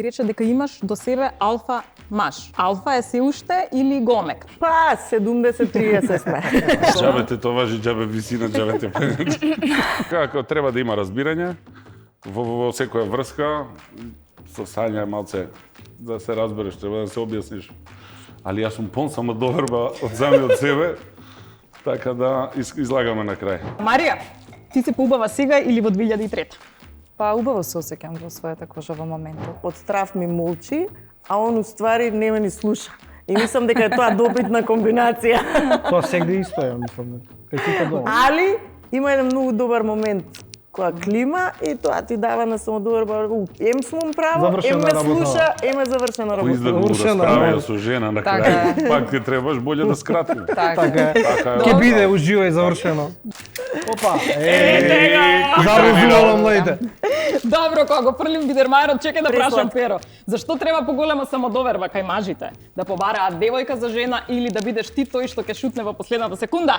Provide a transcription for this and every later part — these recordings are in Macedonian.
ми рече дека имаш до себе алфа маж. Алфа е се уште или гомек? Па, 70-30 сме. Џабе те тоа важи, џабе висина, џабе те пенеч. Како треба да има разбирање во секоја врска, со Сања малце да се разбереш, треба да се објасниш. Али јас сум пон самодоверба од самиот себе, така да излагаме на крај. Марија, ти си поубава сега или во 2003? Па убаво се осеќам во својата кожа во моментот. Од страв ми молчи, а он уствари не ме ни слуша. И мислам дека е тоа добитна комбинација. Тоа сегде исто е, мислам. Али има еден многу добар момент која клима и тоа ти дава на самодоверба. Ем сум право, ем ме слуша, ем е завршена Кој изда го расправија со жена на крај, пак ти требаш болje да скратим. Така е. Ке биде уживо и завршено. Опа, заразувалам лајте. Добро, кога го фрлим бидермајерот, чекај да прашам Перо. Зашто треба поголема самодоверба кај мажите? Да побараат девојка за жена или да бидеш ти тој што ќе шутне во последната секунда?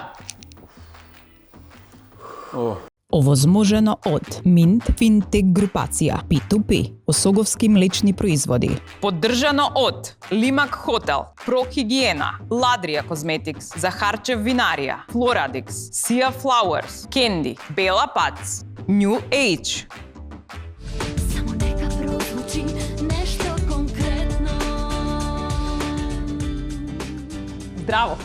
Овозможено од Mint Fintech групација P2P, Осоговски млечни производи. Поддржано од Лимак Хотел, Прохигиена, Ладрија Козметикс, Захарчев Винарија, Флорадикс, Сија Флауерс, Кенди, Бела Пац, New Age. Само нека прозвучи нешто конкретно. Здраво!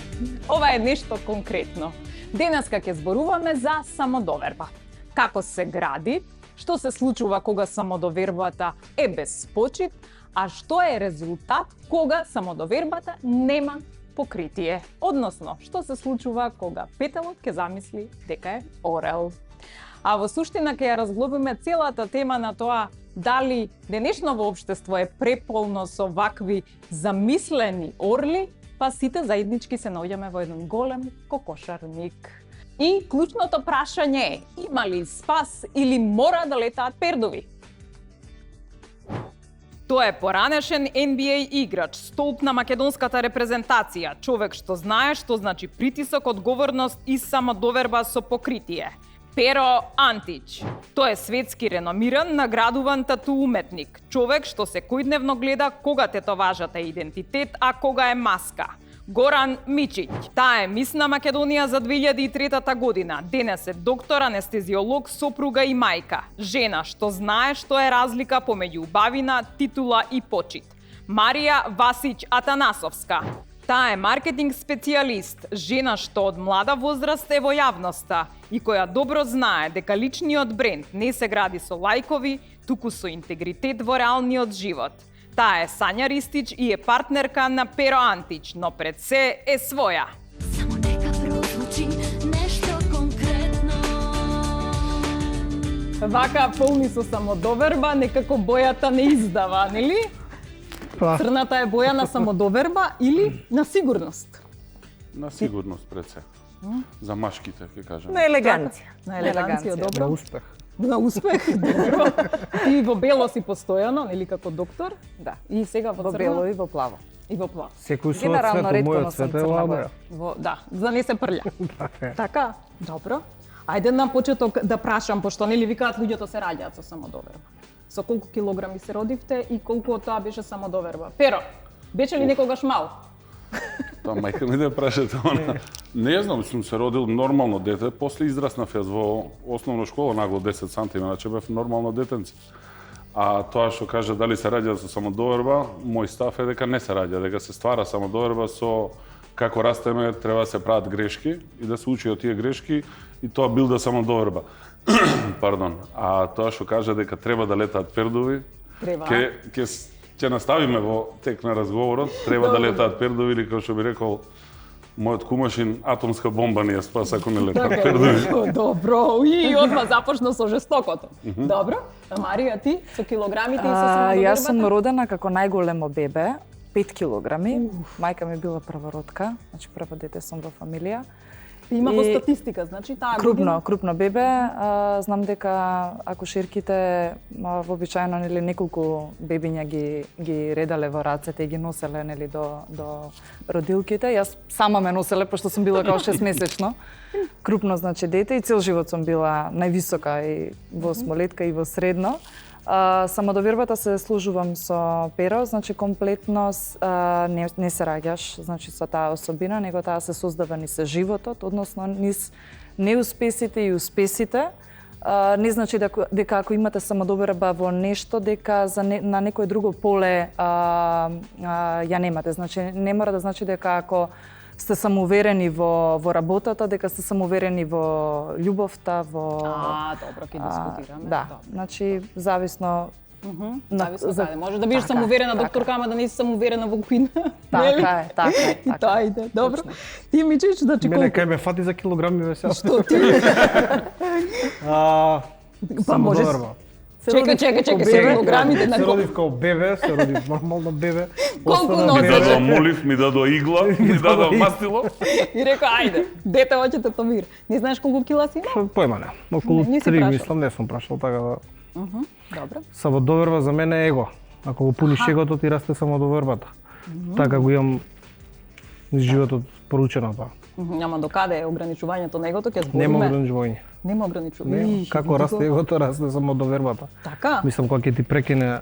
Ова е нешто конкретно. Денеска ќе зборуваме за самодоверба. Како се гради, што се случува кога самодовербата е без почит, а што е резултат кога самодовербата нема покритие. Односно, што се случува кога петелот ќе замисли дека е орел. А во суштина ќе ја разглобиме целата тема на тоа дали денешново општество е преполно со вакви замислени орли, па сите заеднички се наоѓаме во еден голем кокошарник. И клучното прашање е, има ли спас или мора да летаат пердови? Тоа е поранешен NBA играч, столб на македонската репрезентација, човек што знае што значи притисок, одговорност и самодоверба со покритие. Pero Антич. Тој е светски реномиран, наградуван тату уметник. Човек што секојдневно гледа кога тетоважата е идентитет, а кога е маска. Горан Мичиќ. Таа е мис на Македонија за 2003 година. Денес е доктор, анестезиолог, сопруга и мајка. Жена што знае што е разлика помеѓу убавина, титула и почит. Марија Васиќ Атанасовска. Таа е маркетинг специјалист, жена што од млада возраст е во јавноста и која добро знае дека личниот бренд не се гради со лајкови, туку со интегритет во реалниот живот. Таа е Сања Ристич и е партнерка на Pero Антич, но пред се е своја. Само нека прозвучи нешто конкретно. Вака полни со самодоверба, некако бојата не издава, нели? Црната е боја на самодоверба или на сигурност? На сигурност пред се. За машките, ќе кажам. На елеганција. На елеганција, добро. На успех. На успех, добро. Ти во бело си постојано, нели како доктор? Да. И сега во Во црно? бело и во плаво. И во плаво. Секој свој Генерално цвет, ретко мојот носам цвет е црна ладеја. Да, за не се прља. Така, добро. Ајде на почеток да прашам, пошто нели викаат луѓето се раѓаат со самодоверба. Со колку килограми се родивте и колку од тоа беше самодоверба? Pero, беше ли некогаш мал? Тоа мајка ми да прашате она. Не знам, сум се родил нормално дете, после израснав јас во основна школа нагло 10 сантима, значи бев нормално детенце. А тоа што каже дали се раѓа со самодоверба, мој став е дека не се раѓа, дека се ствара самодоверба со како растеме треба да се прават грешки и да се учи од тие грешки и тоа билда самодоверба. Пардон. А тоа што каже дека треба да летаат пердови, Треба. ќе наставиме во тек на разговорот, треба да летаат пердови или како што би рекол мојот кумашин, атомска бомба ни ја спаса ако не летаат пердови. Добро, и одма започна со жестокото. Добро, а Марија ти со килограмите и со самодовербата? Јас сум родена како најголемо бебе, 5 килограми. Мајка ми била првородка, значи прво дете сум во фамилија. Има во статистика, значи таа Крупно бебе. Знам дека акушерките вообичаено нели неколку бебиња ги редале во рацете и ги носеле нели до родилките. Јас сама ме носеле пошто сум била као 6-месечно. Крупно значи дете и цел живот сум била највисока и во осмолетка и во средно. Самодовербата се служувам со перо, значи комплетност не се раѓаш, значи со таа особина, него таа се создава низ животот, односно низ неуспесите и успесите. Не значи дека ако имате самодоверба во нешто, дека на некое друго поле ја немате. Значи не мора да значи дека ако сте самоуверени во работата, дека сте самоуверени во љубовта, во добро, ќе дискутираме. Да, значи зависно Зависно каде. Може да бидеш самоуверена докторка, ама да не си самоуверена во куина. Така е. И тоа иде. Добро. Ти Мичич, значи Мене колку? кај ме фати за килограми ве сега. Што ти? Па може- Чекај, се килограмите на Се родив као бебе, се родив нормално бебе. Колку Останав носи? Ми бебе. дадоа молив, ми дадоа игла, ми дадоа мастило. И рекоа, ајде, дете hoće татовир. Не знаеш колку кила си имал? Појма не. Околу Не си 3 прашал. мислам, не сум прашал, така да. Добро. Самодоверба за мене е его. Ако го пуниш егото, ти расте самодовербата. Така го имам низ животот поручено тоа. Ама до каде е ограничувањето на егото, ќе Нема збориме. ограничување. Нема ограничување. Нема. Како расте егото, расте самодовербата. Така? Мислам, кога ќе ти прекине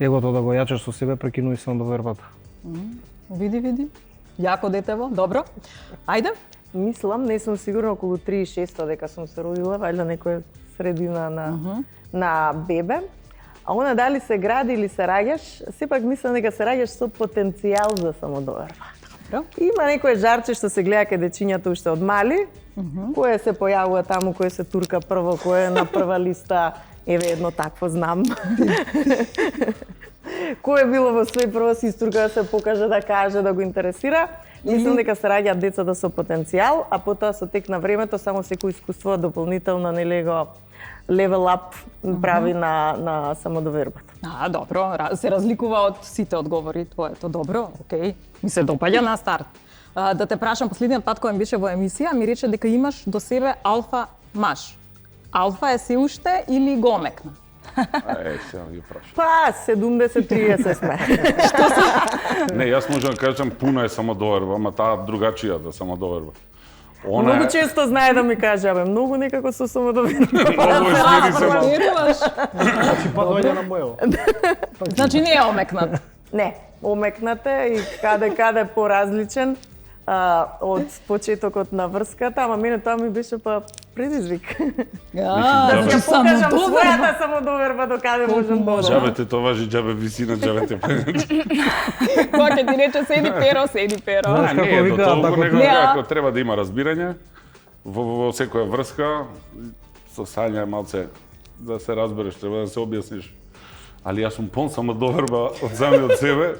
егото да го јачаш со себе, прекинуи самодовербата. Види. Јако детево, добро. Ајде. Мислам, не сум сигурна, околу 3600 дека сум се родила, вајда некоја средина на бебе. А она дали се гради или се раѓаш, сепак мислам дека се раѓаш со потенцијал за самодоверба. Добро. Има некое жарче што се гледа кај дечињата уште од мали, кое се појавува таму, кое се турка прво, кое е на прва листа, еве едно такво знам. Кое било во свој прво си истурка да се покаже, да каже, да го интересира. Мислам дека се раѓаат децата со потенцијал, а потоа со тек на времето само секој искуство дополнително нели го level up прави на самодовербата. Добро, се разликува од сите одговори твоето. Добро, окей. Ми се допаѓа на старт. Да те прашам, последниот пат кога ми беше во емисија, ми рече дека имаш до себе алфа маж. Алфа е се уште или го омекна? Сега ги прашам. Па, 70-30 сме. Не, јас можам да кажам пуна е самодоверба, ама таа другачијата самодоверба. Многу често знае да ми каже, абе, многу некако со самодоверба. Многу смири се малку. Веруваш? Значи па доаѓа на мојо. Значи не е омекнат. Не, омекнате и каде поразличен од почетокот на врската, ама мене тоа ми беше па предизвик. Да Ја покажам својата самодоверба до каде можам да одам. Џабе те тоа важи, џабе висина, џабе те Кога ќе ти рече седи перо. Знаеш како Не, до викаат, толку ако него Не, ако треба да има разбирање во секоја врска, со Сања малце да се разбереш, треба да се објасниш. Али јас сум пон самодоверба од самиот себе,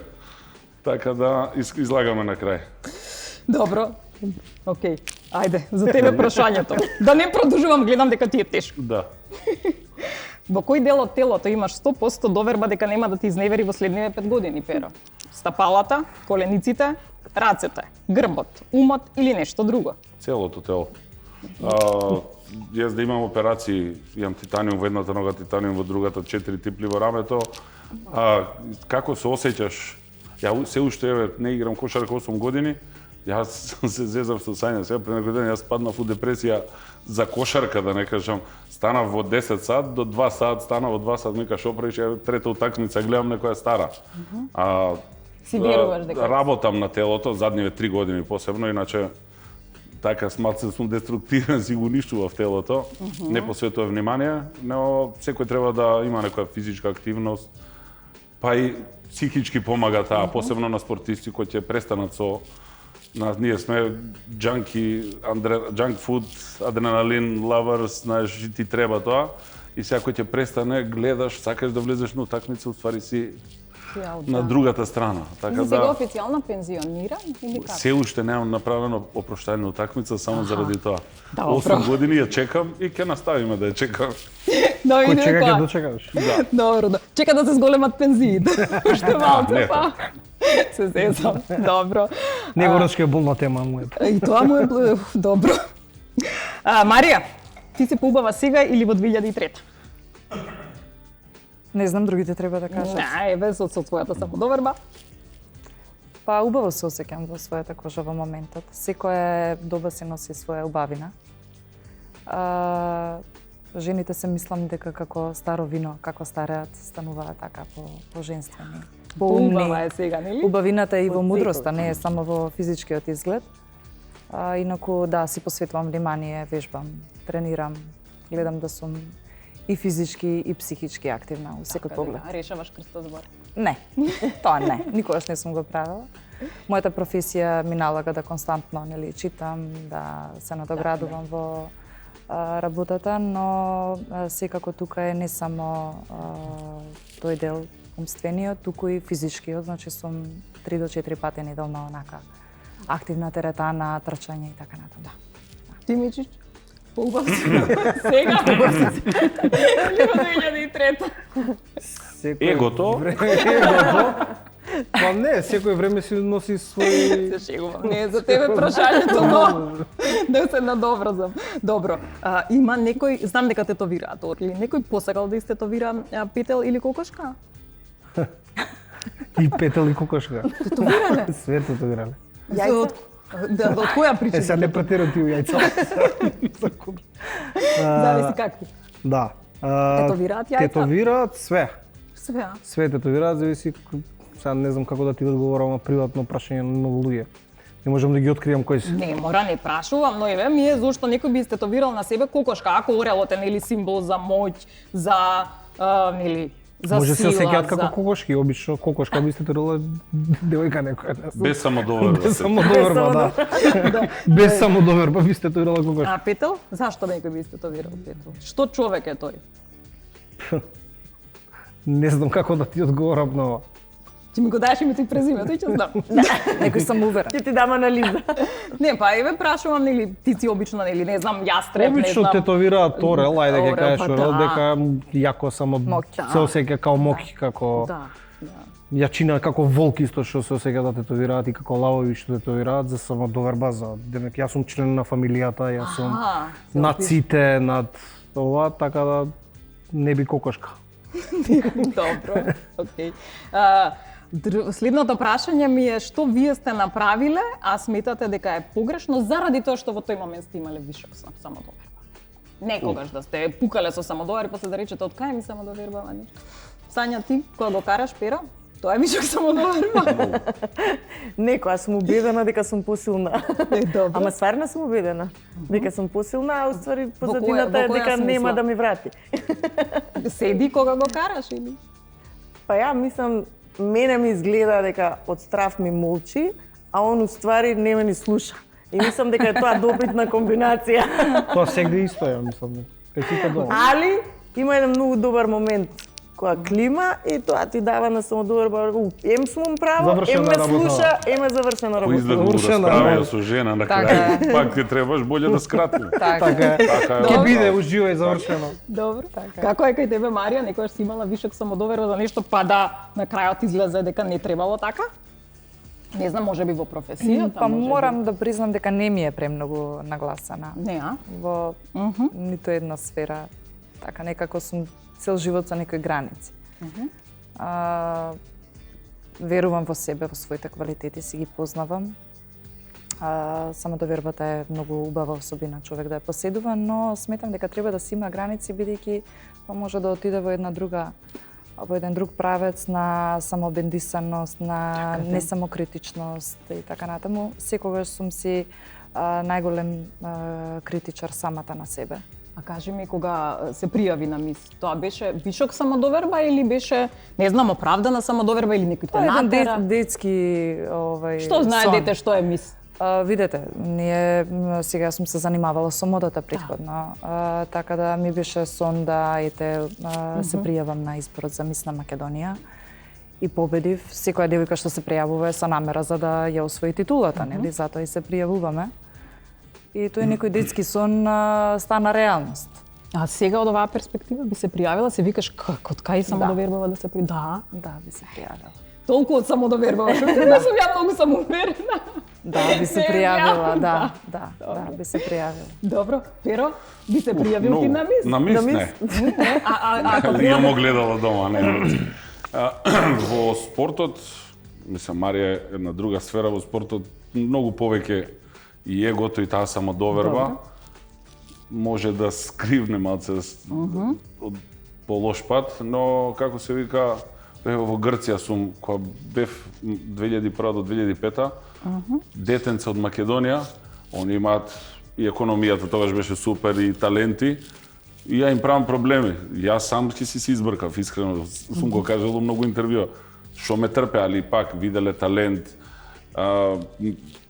така да излагаме на крај. Добро. Океј. Ајде, за тебе прашањето. Да не продолжувам, гледам дека ти е тешко. Да. Во кој дел од телото имаш 100% доверба дека нема да ти изневери во следниве 5 години, Перо? Стапалата, колениците, рацете, грбот, умот или нешто друго? Целото тело. Јас да имам операции, имам титаниум во едната нога, титаниум во другата, 4 типли во рамето. Како се осеќаш? Ја се уште еве не играм кошарка 8 години. Јас се зезав со Сања, сега пред некој ден јас паднав во депресија за кошарка, да не кажам. Станав во 10 сат, до 2 сат, станав во 2 сат, ми кажа, шо правиш, трета утакмица, гледам некоја стара. Си веруваш дека? Работам на телото, задниве 3 години посебно, иначе така малце сум деструктивен, си го уништував телото, не посветував внимание, но секој треба да има некоја физичка активност, па и психички помага таа, посебно на спортисти кои ќе престанат со ние сме junk food, адреналин lovers, знаеш, ти треба тоа. И сега кој ќе престане, гледаш, сакаш да влезеш на утакмица, уствари си на другата страна. Така За сега да официјално пензионира или како? се уште немам направено опроштајна утакмица само заради тоа. Добро. 8 години ја чекам и ќе наставиме да ја чекам. Да Кој видиме чека ќе која. дочекаш. Добро, да. Чека да се зголемат пензиите. Уште малку, не па. Се зезам. Добро. Негорачка е болна тема мојата. И тоа му е добро. Марија, ти си поубава сега или во 2003? Не знам, другите треба да кажат. Не, еве со својата самодоверба. Па убаво се осеќам во својата кожа во моментот. Секоја доба си носи своја убавина. жените се мислам дека како старо вино, како стареат, стануваат така по-женствени. Поубава е сега, нели? Убавината е и во мудроста, не е само во физичкиот изглед. Инаку, да, си посветувам внимание, вежбам, тренирам, гледам да сум и физички и психички активна во секој поглед. Да, решаваш крстозбор. Не, тоа не, никогаш не сум го правила. Мојата професија ми налага да константно, нели, читам, да се надоградувам во работата, но секако тука е не само тој дел умствениот, туку и физичкиот, значи сум 3 до 4 пати неделно онака активна теретана, трчање и така натаму. Ти Мичич? Поубав си. Сега поубав си. Ливо 2003. Егото? Егото? Па не, секој време си носи своји... Се шегувам. Не е за тебе прашањето, но да се надобразам. Добро. Има некој, знам дека тетовираат, или некој посакал да истетовира петел или кокошка? И петел и кокошка. Тетовирале? Све тетовирале. Од која причина? Сега не претерам ти у јајца. Зависи какви. Да. Тетовираат јајца? Тетовираат све. Све, а? Све тетовираат, зависи, сега не знам како да ти одговорам на приватно прашање на многу луѓе. Не можам да ги откријам кои се. Не, мора, не прашувам, но еве ми е зошто некој би истетовирал на себе кокошка, ако орелот е нели символ за моќ, за нели за Може се сила, осеќаат како за... кокошки, обично кокошка би истетовирала девојка некоја. Без самодоверба. Без самодоверба, да. Без самодоверба би истетовирала кокошка. А петел? Зашто некој би истетовирал петел? Што човек е тој? Не знам како да ти одговорам на ова. Ти ми го даеш името и презимето и ќе знам. Некој сам уверен. Ќе ти дам анализа. Не, па еве прашувам нели птици обично нели не знам јастреб, не Обично знам. тетовираат орел, ајде ќе Орел, кажеш па орел, да. дека јако само Моки. се осеќа као моки, како Да. јачина, како волк исто што се осеќа да тетовираат и како лавови што тетовираат за самодоверба, за демек јас сум член на фамилијата, јас сум над сите, над ова, така да не би кокошка. Добро. Океј. Следното прашање ми е што вие сте направиле, а сметате дека е погрешно заради тоа што во тој момент сте имале вишок самодоверба. Некогаш да сте пукале со самодоверба, после да речете од кај ми самодовербава нешто. Сања ти кога го караш перо, тоа е вишок самодоверба. Некоја сум убедена дека сум посилна. Добро. Ама стварно сум убедена дека сум посилна, а уствари Во позадината е која дека нема смисла? да ми врати. Седи кога го караш или? Па ја мислам, мене ми изгледа дека од страв ми молчи, а он уствари не ме ни слуша. И мислам дека е тоа добитна комбинација. Тоа сегде исто е, мислам, кај сите дома. Али има еден многу добар момент кога клима и тоа ти дава на самодоверба. Ем сум право, Завршена ем ме работа. слуша, ем е завршена Кој работа. изглед го Уршена, расправија да. со жена на Така крај. Пак ти требаш боле да скратим. Така. Така е. Така е. Ќе биде уживај завршено. Добро. Како е кај тебе, Марија? Некогаш си имала вишок самодоверба за нешто, па да на крајот излезе дека не требало така? Не знам, може би во професијата, Па може морам да признам дека не ми е премногу нагласена би. Не, а? во ниту една сфера. Така некако сум цел живот со некои граници. Верувам во себе, во своите квалитети, си ги познавам. Самодовербата е многу убава особина човек да ја поседува, но сметам дека треба да си има граници, бидејќи тоа може да отиде во во еден друг правец на самообендисаност, на несамокритичност и така натаму. Секогаш сум си најголем критичар самата на себе. А кажи ми, кога се пријави на мис, тоа беше вишок самодоверба или беше, не знам, оправдана самодоверба или некој те Тоа е еден натера? детски Што знае сон. дете што е мис? Видете, ние сега сум се занимавала со модата претходно, така да ми беше сон да се пријавам на изборот за мис на Македонија и победив. Секоја девојка што се пријавува е со намера за да ја освои титулата, нели? Затоа и се пријавуваме. И тој некој детски сон стана реалност. А сега од оваа перспектива би се пријавила, се викаш од кај самодовербава да се при... Да, Да, би се пријавила. толку од самодовербава, што не сум ја многу самоуверена. Да, би се Не, пријавила, јавно, да, би се пријавила. Добро, Перо, би се пријавил ти на мис? На мис не. Ако Имамо гледала дома, не. Во спортот, мислам, Марија е една друга сфера во спортот, многу повеќе и егото и таа самодоверба. може да скривне малце од по-лош пат, но како се вика, во Грција сум, кога бев 2001 до 2005, детенце од Македонија, они имаат и економијата тогаш беше супер и таленти, и ја им правам проблеми. Јас сам ќе си избркав, искрено, сум го кажал во многу интервјуа. Што ме трпе, али пак виделе талент,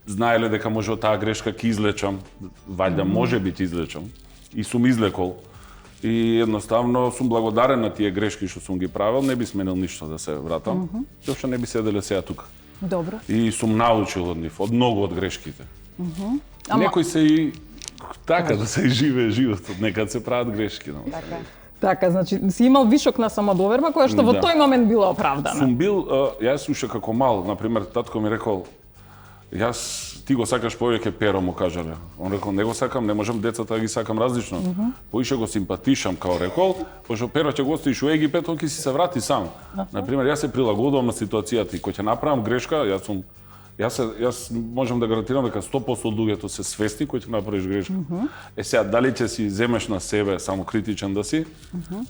знаеле дека може од таа грешка ќе излечам, вајда може би ќе излечам, и сум излекол. И едноставно сум благодарен на тие грешки што сум ги правил, не би сменил ништо да се вратам, зашто не би седеле сега тука. Добро. И сум научил од нив, од многу од грешките. Некои се и така да се живее животот, некад се прават грешки. Така, значи си имал вишок на самодоверба која што во тој момент била оправдана. Сум бил, јас уште како мал, например, татко ми рекол, ти го сакаш повеќе, Перо му кажале. Он рекол, не го сакам, не можам децата да ги сакам различно. Поише го симпатишам, као рекол, пошто Перо ќе го оставиш у Египет, он ќе си се врати сам. Например, јас се прилагодувам на ситуацијата и кој ќе направам грешка, јас можам да гарантирам дека 100% од луѓето се свесни кој ќе направиш грешка. Сега, дали ќе си земеш на себе само критичен да си,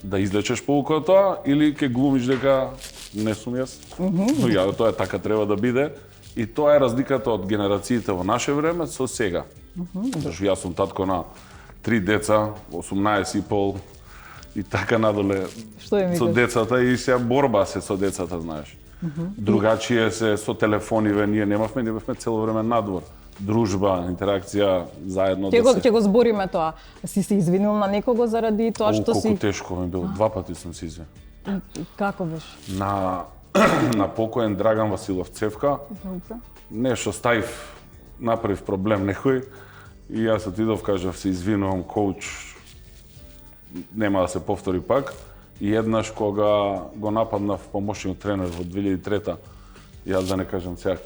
да излечеш поука од тоа, или ќе глумиш дека не сум јас. Но тоа така треба да биде. И тоа е разликата од генерациите во наше време со сега. Зашто јас сум татко на 3 деца, 18,5 и така надоле со децата, и сега борба се со децата, знаеш. Другачие се со телефониве, ние немавме, ние бевме цело време надвор. Дружба, интеракција, заедно Ќе го збориме тоа. Си се извинил на некого заради тоа што си... Колку тешко ми било, 2 пати сум се извинил. Како беше? На покоен Драган Василов Цевка, нешто ставив, направив проблем некој, и јас отидов, кажав, се извинувам, коуч, нема да се повтори пак. И еднаш кога го нападнав помошниот тренер во 2003-та, јас да не кажам сега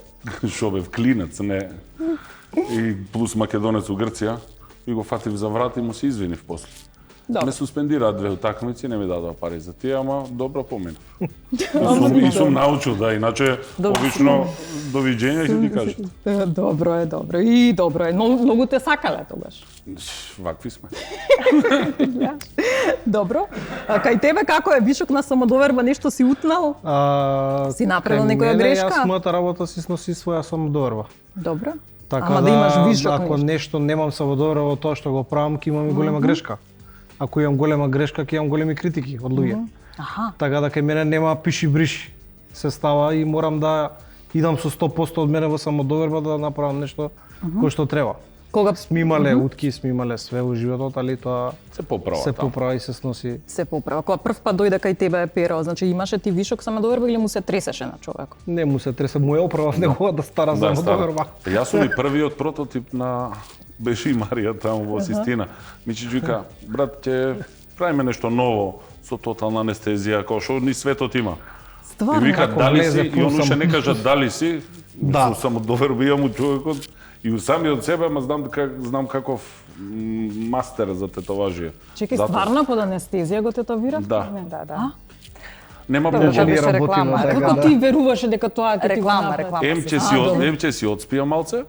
шо бев клинец, не, и плюс македонец у Грција, и го фатив за врат и му се извинив после. Ме суспендираа 2 утакмици, не ми дадоа пари за тие, ама добро поминав. И сум научил, да, иначе обично довиđenja ќе ти кажат. Добро е, добро. И добро е. Многу те сакале тогаш. Вакви сме. Добро. Кај тебе како е вишок на самодоверба, нешто си утнал? Си направил некоја грешка? Јас мојата работа си сноси своја самодоверба. Добро. Така Ама да имаш вишок ако нешто немам самодоверба во тоа што го правам, ќе имам и голема грешка. Ако имам голема грешка, ќе имам големи критики од луѓе. Така да кај мене нема пиши бриши. Се става и морам да идам со 100% од мене во самодоверба да направам нешто кој што треба. Кога сме имале утки, сме имале све во животот, али тоа се поправа и се сноси. Се поправа. Кога прв пат дојде кај тебе Перо, значи имаше ти вишок самодоверба или му се тресеше на човекот? Не му се тресе, му е оправав неговата стара самодоверба. Јас сум и првиот прототип на беше и Марија таму во Систина. Мичи вика, брат, ќе правиме нешто ново со тотална анестезија, кој што ни светот има. Стварно? И вика, дали си, и он уште не кажа дали си, со самодоверба имам у човекот, и самиот себе, ама знам каков мастер за тетоважија. Чекај, стварно под анестезија го тетовирав? Да. Да. Нема проблем. Како ти веруваше дека тоа ќе ти го направи? Реклама. Емче си отспија малце,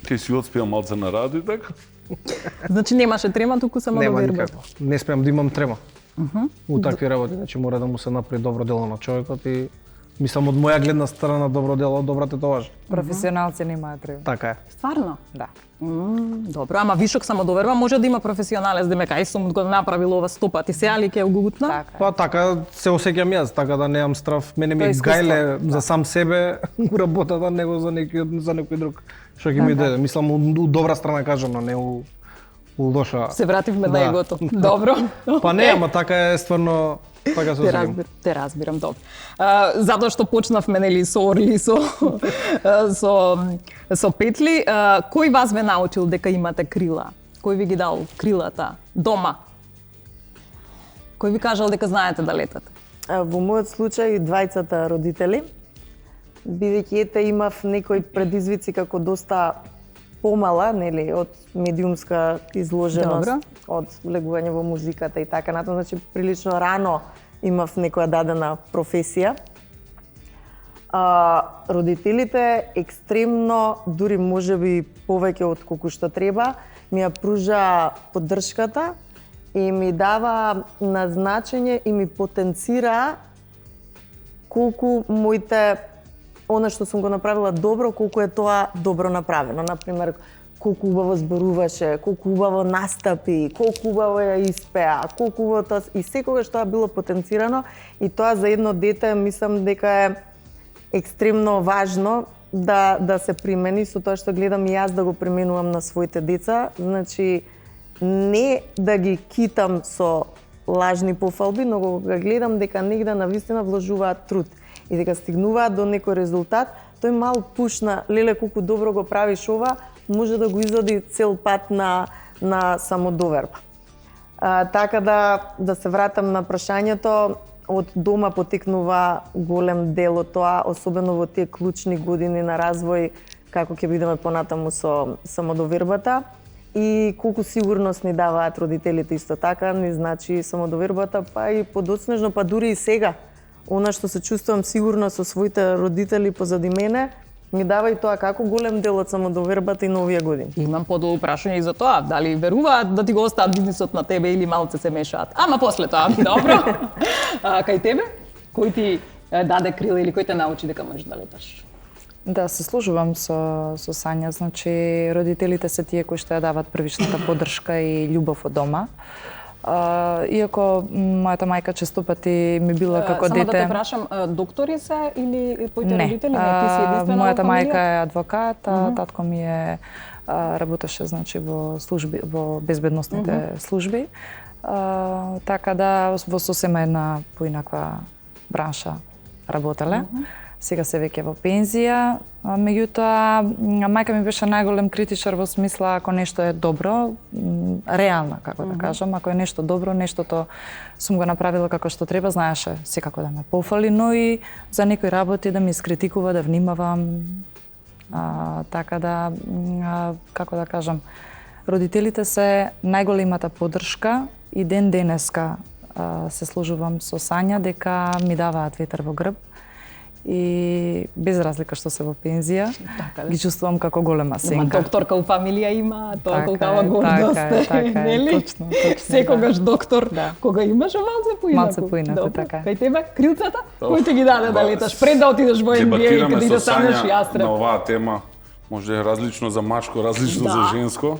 ќе си отспија малце на радио и така. Значи немаше трема, туку само Нема доверба. никаква. Не смеам да имам трема. У такви работи, значи мора да му се направи добро дело на човекот и мислам од моја гледна страна добро дело, добра тетоважа. Професионалци немаат трема. Така е. Стварно? Да. Добро, ама вишок самодоверба може да има професионалец, демек ај сум го направил ова 100 пати, сега ли ќе го гутна? Така. Па така се осеќам јас, така да немам страв. Мене ми гајле за сам себе у работата, него за некој друг. Што ќе ми даде? Мислам у добра страна кажано, не у лоша. Се вративме на егото. Добро. Па не, ама така е стварно, така се осеќам. Те разбирам, добро. Затоа што почнавме нели со орли, со петли, кој вас ве научил дека имате крила? Кој ви ги дал крилата дома? Кој ви кажал дека знаете да летате? Во мојот случај двајцата родители, бидејќи ете имав некои предизвици како доста помала, нели, од медиумска изложеност, Добро. од влегување во музиката и така натаму, значи прилично рано имав некоја дадена професија. Родителите екстремно, дури можеби повеќе од колку што треба, ми ја пружа поддршката и ми дава назначење и ми потенцира колку моите она што сум го направила добро, колку е тоа добро направено. Например, колку убаво зборуваше, колку убаво настапи, колку убаво ја испеа, колку убаво тоа и секогаш тоа било потенцирано и тоа за едно дете мислам дека е екстремно важно да се примени со тоа што гледам и јас да го применувам на своите деца. Значи, не да ги китам со лажни пофалби, но го гледам дека негде навистина вложуваат труд и дека стигнуваат до некој резултат, тој мал пуш на леле колку добро го правиш ова, може да го изводи цел пат на самодоверба. Така да се вратам на прашањето, од дома потекнува голем дел од тоа, особено во тие клучни години на развој, како ќе бидеме понатаму со самодовербата. И колку сигурност ни даваат родителите исто така, ни значи самодовербата, па и подоцнежно, па дури и сега. Она што се чувствувам сигурна со своите родители позади мене, ми дава и тоа како голем дел од самодовербата и на овие години. Имам подолу прашање и за тоа, дали веруваат да ти го остават бизнисот на тебе или малце се мешаат. Ама после тоа, добро. Кај тебе? Кој ти даде крила или кој те научи дека можеш да леташ? Да, се служувам со Сања, значи родителите се тие кои што ја дават првичната поддршка и љубов од дома. Иако мојата мајка често пати ми била како само дете... Само да те прашам, доктори се или твоите родители? Не, ти си единствена мојата во мајка е адвокат, татко ми е работеше значи во служби, во безбедносните служби. Така да во сосема една поинаква бранша работеле. Сега се веќе во пензија, меѓутоа мајка ми беше најголем критичар во смисла ако нешто е добро, реално како да кажам, ако е нешто добро, нештото сум го направила како што треба, знаеше секако да ме пофали, но и за некои работи да ми искритикува, да внимавам. Така да, како да кажам, родителите се најголемата поддршка и ден денеска се служувам со Сања дека ми даваат ветер во грб. И без разлика што се во пензија, ги чувствувам како голема сенка. Ма докторка у фамилија има, тоа колкава гордост. Така е, точно. Секогаш доктор, кога имаш малце поинаку. Малце поинаку, така. Кај тебе, крилцата, кој те ги даде да леташ пред да отидеш во NBA и каде да станеш јастреб? На оваа тема, може е различно за мачко, различно за женско.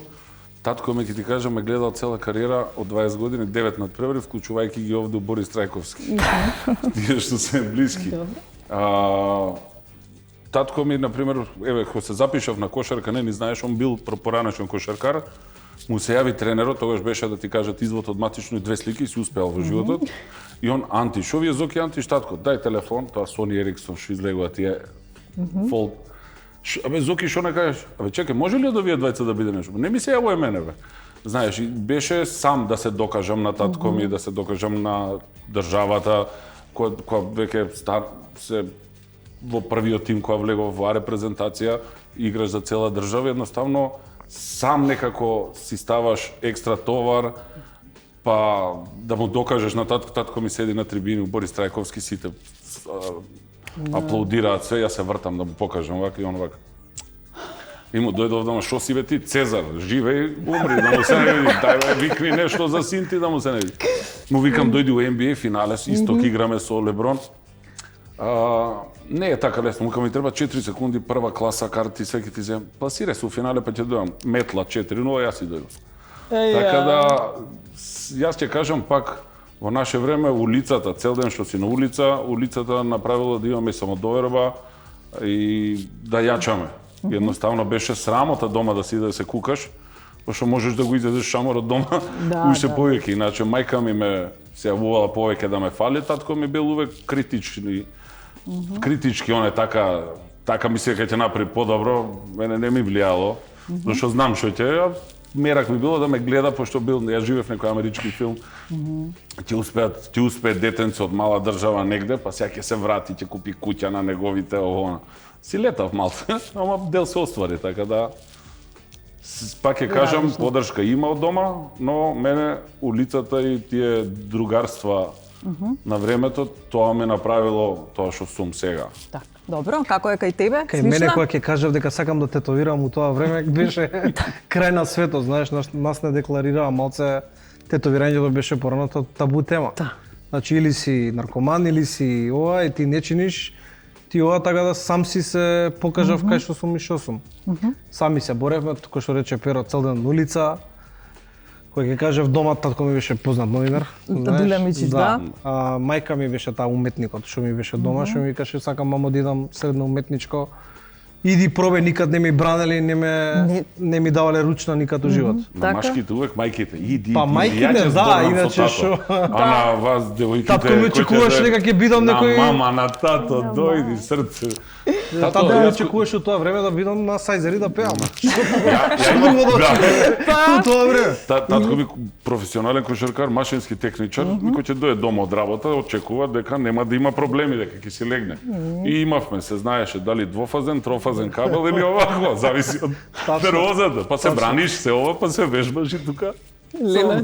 Татко ме, ќе ти кажам, ме гледал цела кариера од 20 години, 9 надпревари, вклучувајќи ги овде Борис Трајковски. Тие што се блиски. Татко ми, например, еве, кога се запишав на кошарка, не ни знаеш, он бил поранешен кошаркар, му се јави тренерот, тогаш беше да ти кажат извод од матично и 2 слики, си успеал во животот. И он, Анти, шо ви е Зоки Антиш, татко, дај телефон, тоа Сони Ериксон, што излегува тие фолд. Абе, Зоки, шо не кажеш? Абе, чекај, може ли да вие двајца да биде нешто? Не ми се јавува мене, бе. Знаеш, беше сам да се докажам на татко ми, да се докажам на државата, која веќе се во првиот тим која влегува во репрезентација, играш за цела држава, едноставно сам некако си ставаш екстра товар, па да му докажеш на татко ми седи на трибини, Борис Трајковски, сите аплаудираат све, јас се вртам да му покажам вака и он вака. И му дојде овде, шо си бе ти, Цезар, живеј, умри, да му се не види, дај бе, викни нешто за син ти, да му се не види. Му викам, дојди во NBA финале, исток играме со Леброн. Не е така лесно, му ми треба 4 секунди, прва класа, карти, све ќе ти земам. Пласирај се у финале, па ќе дојам метла 4-0, јас и дојдам. Така да, јас ќе кажам пак, во наше време, улицата, цел ден што си на улицата направила да имаме самодоверба и да јачаме. Едноставно беше срамота дома да си да се кукаш, пошто можеш да го изедеш шаморот дома, уште повеќе. Иначе мајка ми ме се јавувала повеќе да ме фали, татко ми бил увек критички, он е така ми се ќе направи подобро, мене не ми влијало, зашто знам што ќе, мерак ми било да ме гледа, пошто ја живеев некој амерички филм, ќе успее детенце од мала држава негде, па сега ќе се врати, ќе купи куќа на неговите овона. Си летав малце, ама дел се оствари, така да пак ќе кажам, поддршка има од дома, но мене улицата и тие другарства На времето тоа ме направило тоа што сум сега. Так, добро, како е кај тебе? Кај мене кога ќе кажав дека сакам да тетовирам у тоа време беше крај на светот, знаеш, нас не декларираа малце тетовирањето беше порано табу тема. Значи или си наркоман или си ова и ти не чиниш ти ова, така да сам си се покажав кај што сум и што сум. Сами се боревме, како што рече Перо, цел ден на улица. Кој ќе кажев дома, татко ми беше познат новинар. Дуле Мичич, да. Мајка ми беше таа уметникот што ми беше дома, што ми викаше сакам мамо да идам средно уметничко. Иди пробе, никад не ми бранели, не ми давале ручна никад у живот. На машките увек мајките, иди, па мајките, да, иначе што. А на вас девојките, татко ми очекуваше дека ќе бидам некој на мама, на тато, дојди срце. Татко ми очекуваше у тоа време да бидам на Сајзери да пеам. Тоа време. Татко ми професионален кошаркар, машински техничар, кој ќе дое дома од работа, очекува дека нема да има проблеми, дека ќе си легне. И имавме, се знаеше дали двофазен, трофазен кабел или овако, зависи од нервозата. Па се браниш, се ова, па се вежбаш и тука. Леле.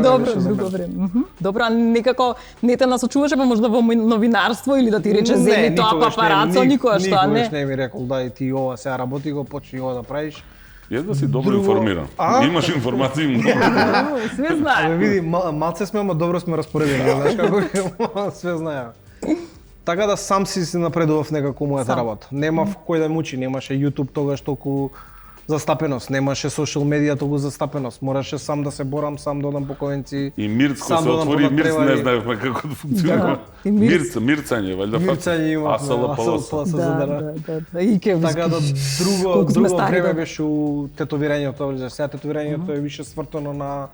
Добро, друго време. Добро, а некако не те насочуваше па можда во новинарство или да ти рече земи тоа папарацо, никогаш тоа не. Никогаш не ми рекол да и ти ова сега работи го, почни ова да правиш. Јас да си добро информиран. Имаш информации многу. Све знае. Абе види, малце сме, ама добро сме распоредени, знаеш како све знае. Така да сам си напредував некако мојата работа. Немав кој да ме учи, немаше YouTube тогаш толку застапеност, немаше социјал медија толку застапеност. Мораше сам да се борам, сам да одам по конвенции. И Мирцко се отвори, Мирц не знаевме како да функционира. Мирцање, валјда Мирцање имавме, АСЛ+. Да. И ке така да друго време беше у тетовирањето, сега тетовирањето е више свртено на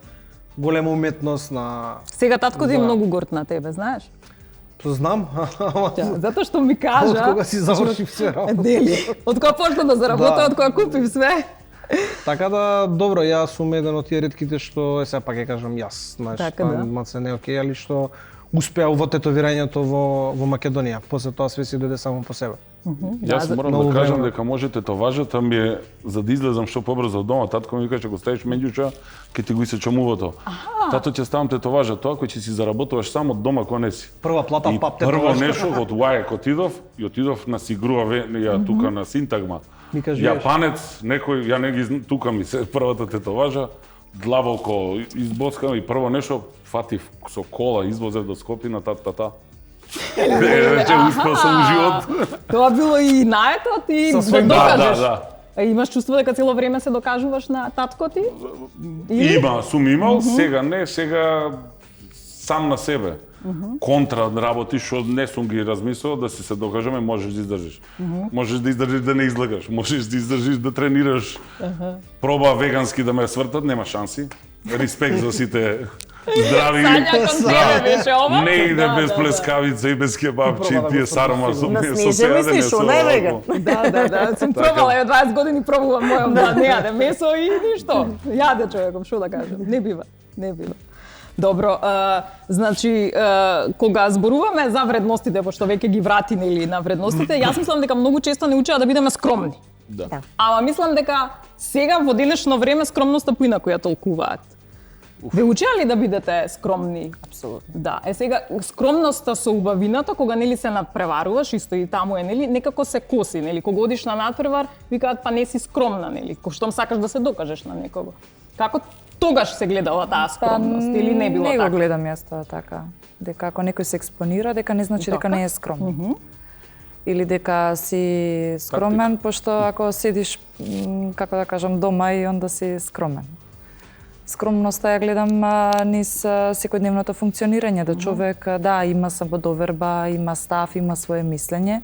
голема уметност, на Сега татко ти е многу горд на тебе, знаеш? Знам. Затоа што ми кажа... Од кога си завршив се работа. Дели, од кога почна да заработа, од кога купив све. Така да, добро, јас сум еден од тие ретките што, сега пак ќе кажам јас, знаеш, маце не окей, али што успеа во тетовирањето во Македонија. После тоа све си дојде само по себе. Јас морам да кажам дека може тетоважата ми е за да излезам што побрзо од дома. Татко ми викаше, го ставиш меѓуча, ќе ти го исечам увото. Тато ќе ставам тетоважа, тоа кој ќе си заработуваш само од дома кога не си. Прва плата пап тетоважа. Прво тетоважа. нешто од УАЕК отидов на Сигруа тука на Синтагма. Јапанец, некој, ја не ги тука ми се првата тетоважа, длабоко избоскам и прво нешто фатив со кола извозев до Скопје на тата. Рече, успел сум живот. Тоа било и наетот и да докажеш. Да. Имаш чувство дека цело време се докажуваш на татко ти? Сум имал, сега не, сега сам на себе. Контра работи што не сум ги размислувал, да си се докажеме, можеш да издржиш. Можеш да издржиш да не излагаш, можеш да издржиш да тренираш. Проба вегански да ме свртат, нема шанси. Респект за сите здрави. Не иде без плескавица и без кебапчи, тие сарма со Снеже мислиш, она е веган. Да, сум пробала, 20 години пробувам мојом да не јаде месо и ништо. Јаде човеком, што да кажам, не бива. Добро, значи, кога зборуваме за вредностите, пошто веќе ги врати нели на вредностите, јас мислам дека многу често не учеа да бидеме скромни. Да. Ама мислам дека сега во денешно време скромноста поинаку ја толкуваат. Ве учеа ли да бидете скромни? Апсолутно. Да, сега скромноста со убавината, кога нели се надпреваруваш, исто и таму е нели, некако се коси, нели, кога одиш на надпревар, викаат па не си скромна, нели, коштом сакаш да се докажеш на некого. Како тогаш се гледала таа скромност или не било така? Не го гледам јас тоа така. Дека ако некој се експонира, дека не значи дека не е скромен. Или дека си скромен, пошто ако седиш, како да кажам, дома и онда си скромен. Скромноста ја гледам низ секојдневното функционирање, да човек има самодоверба, има став, има свое мислење,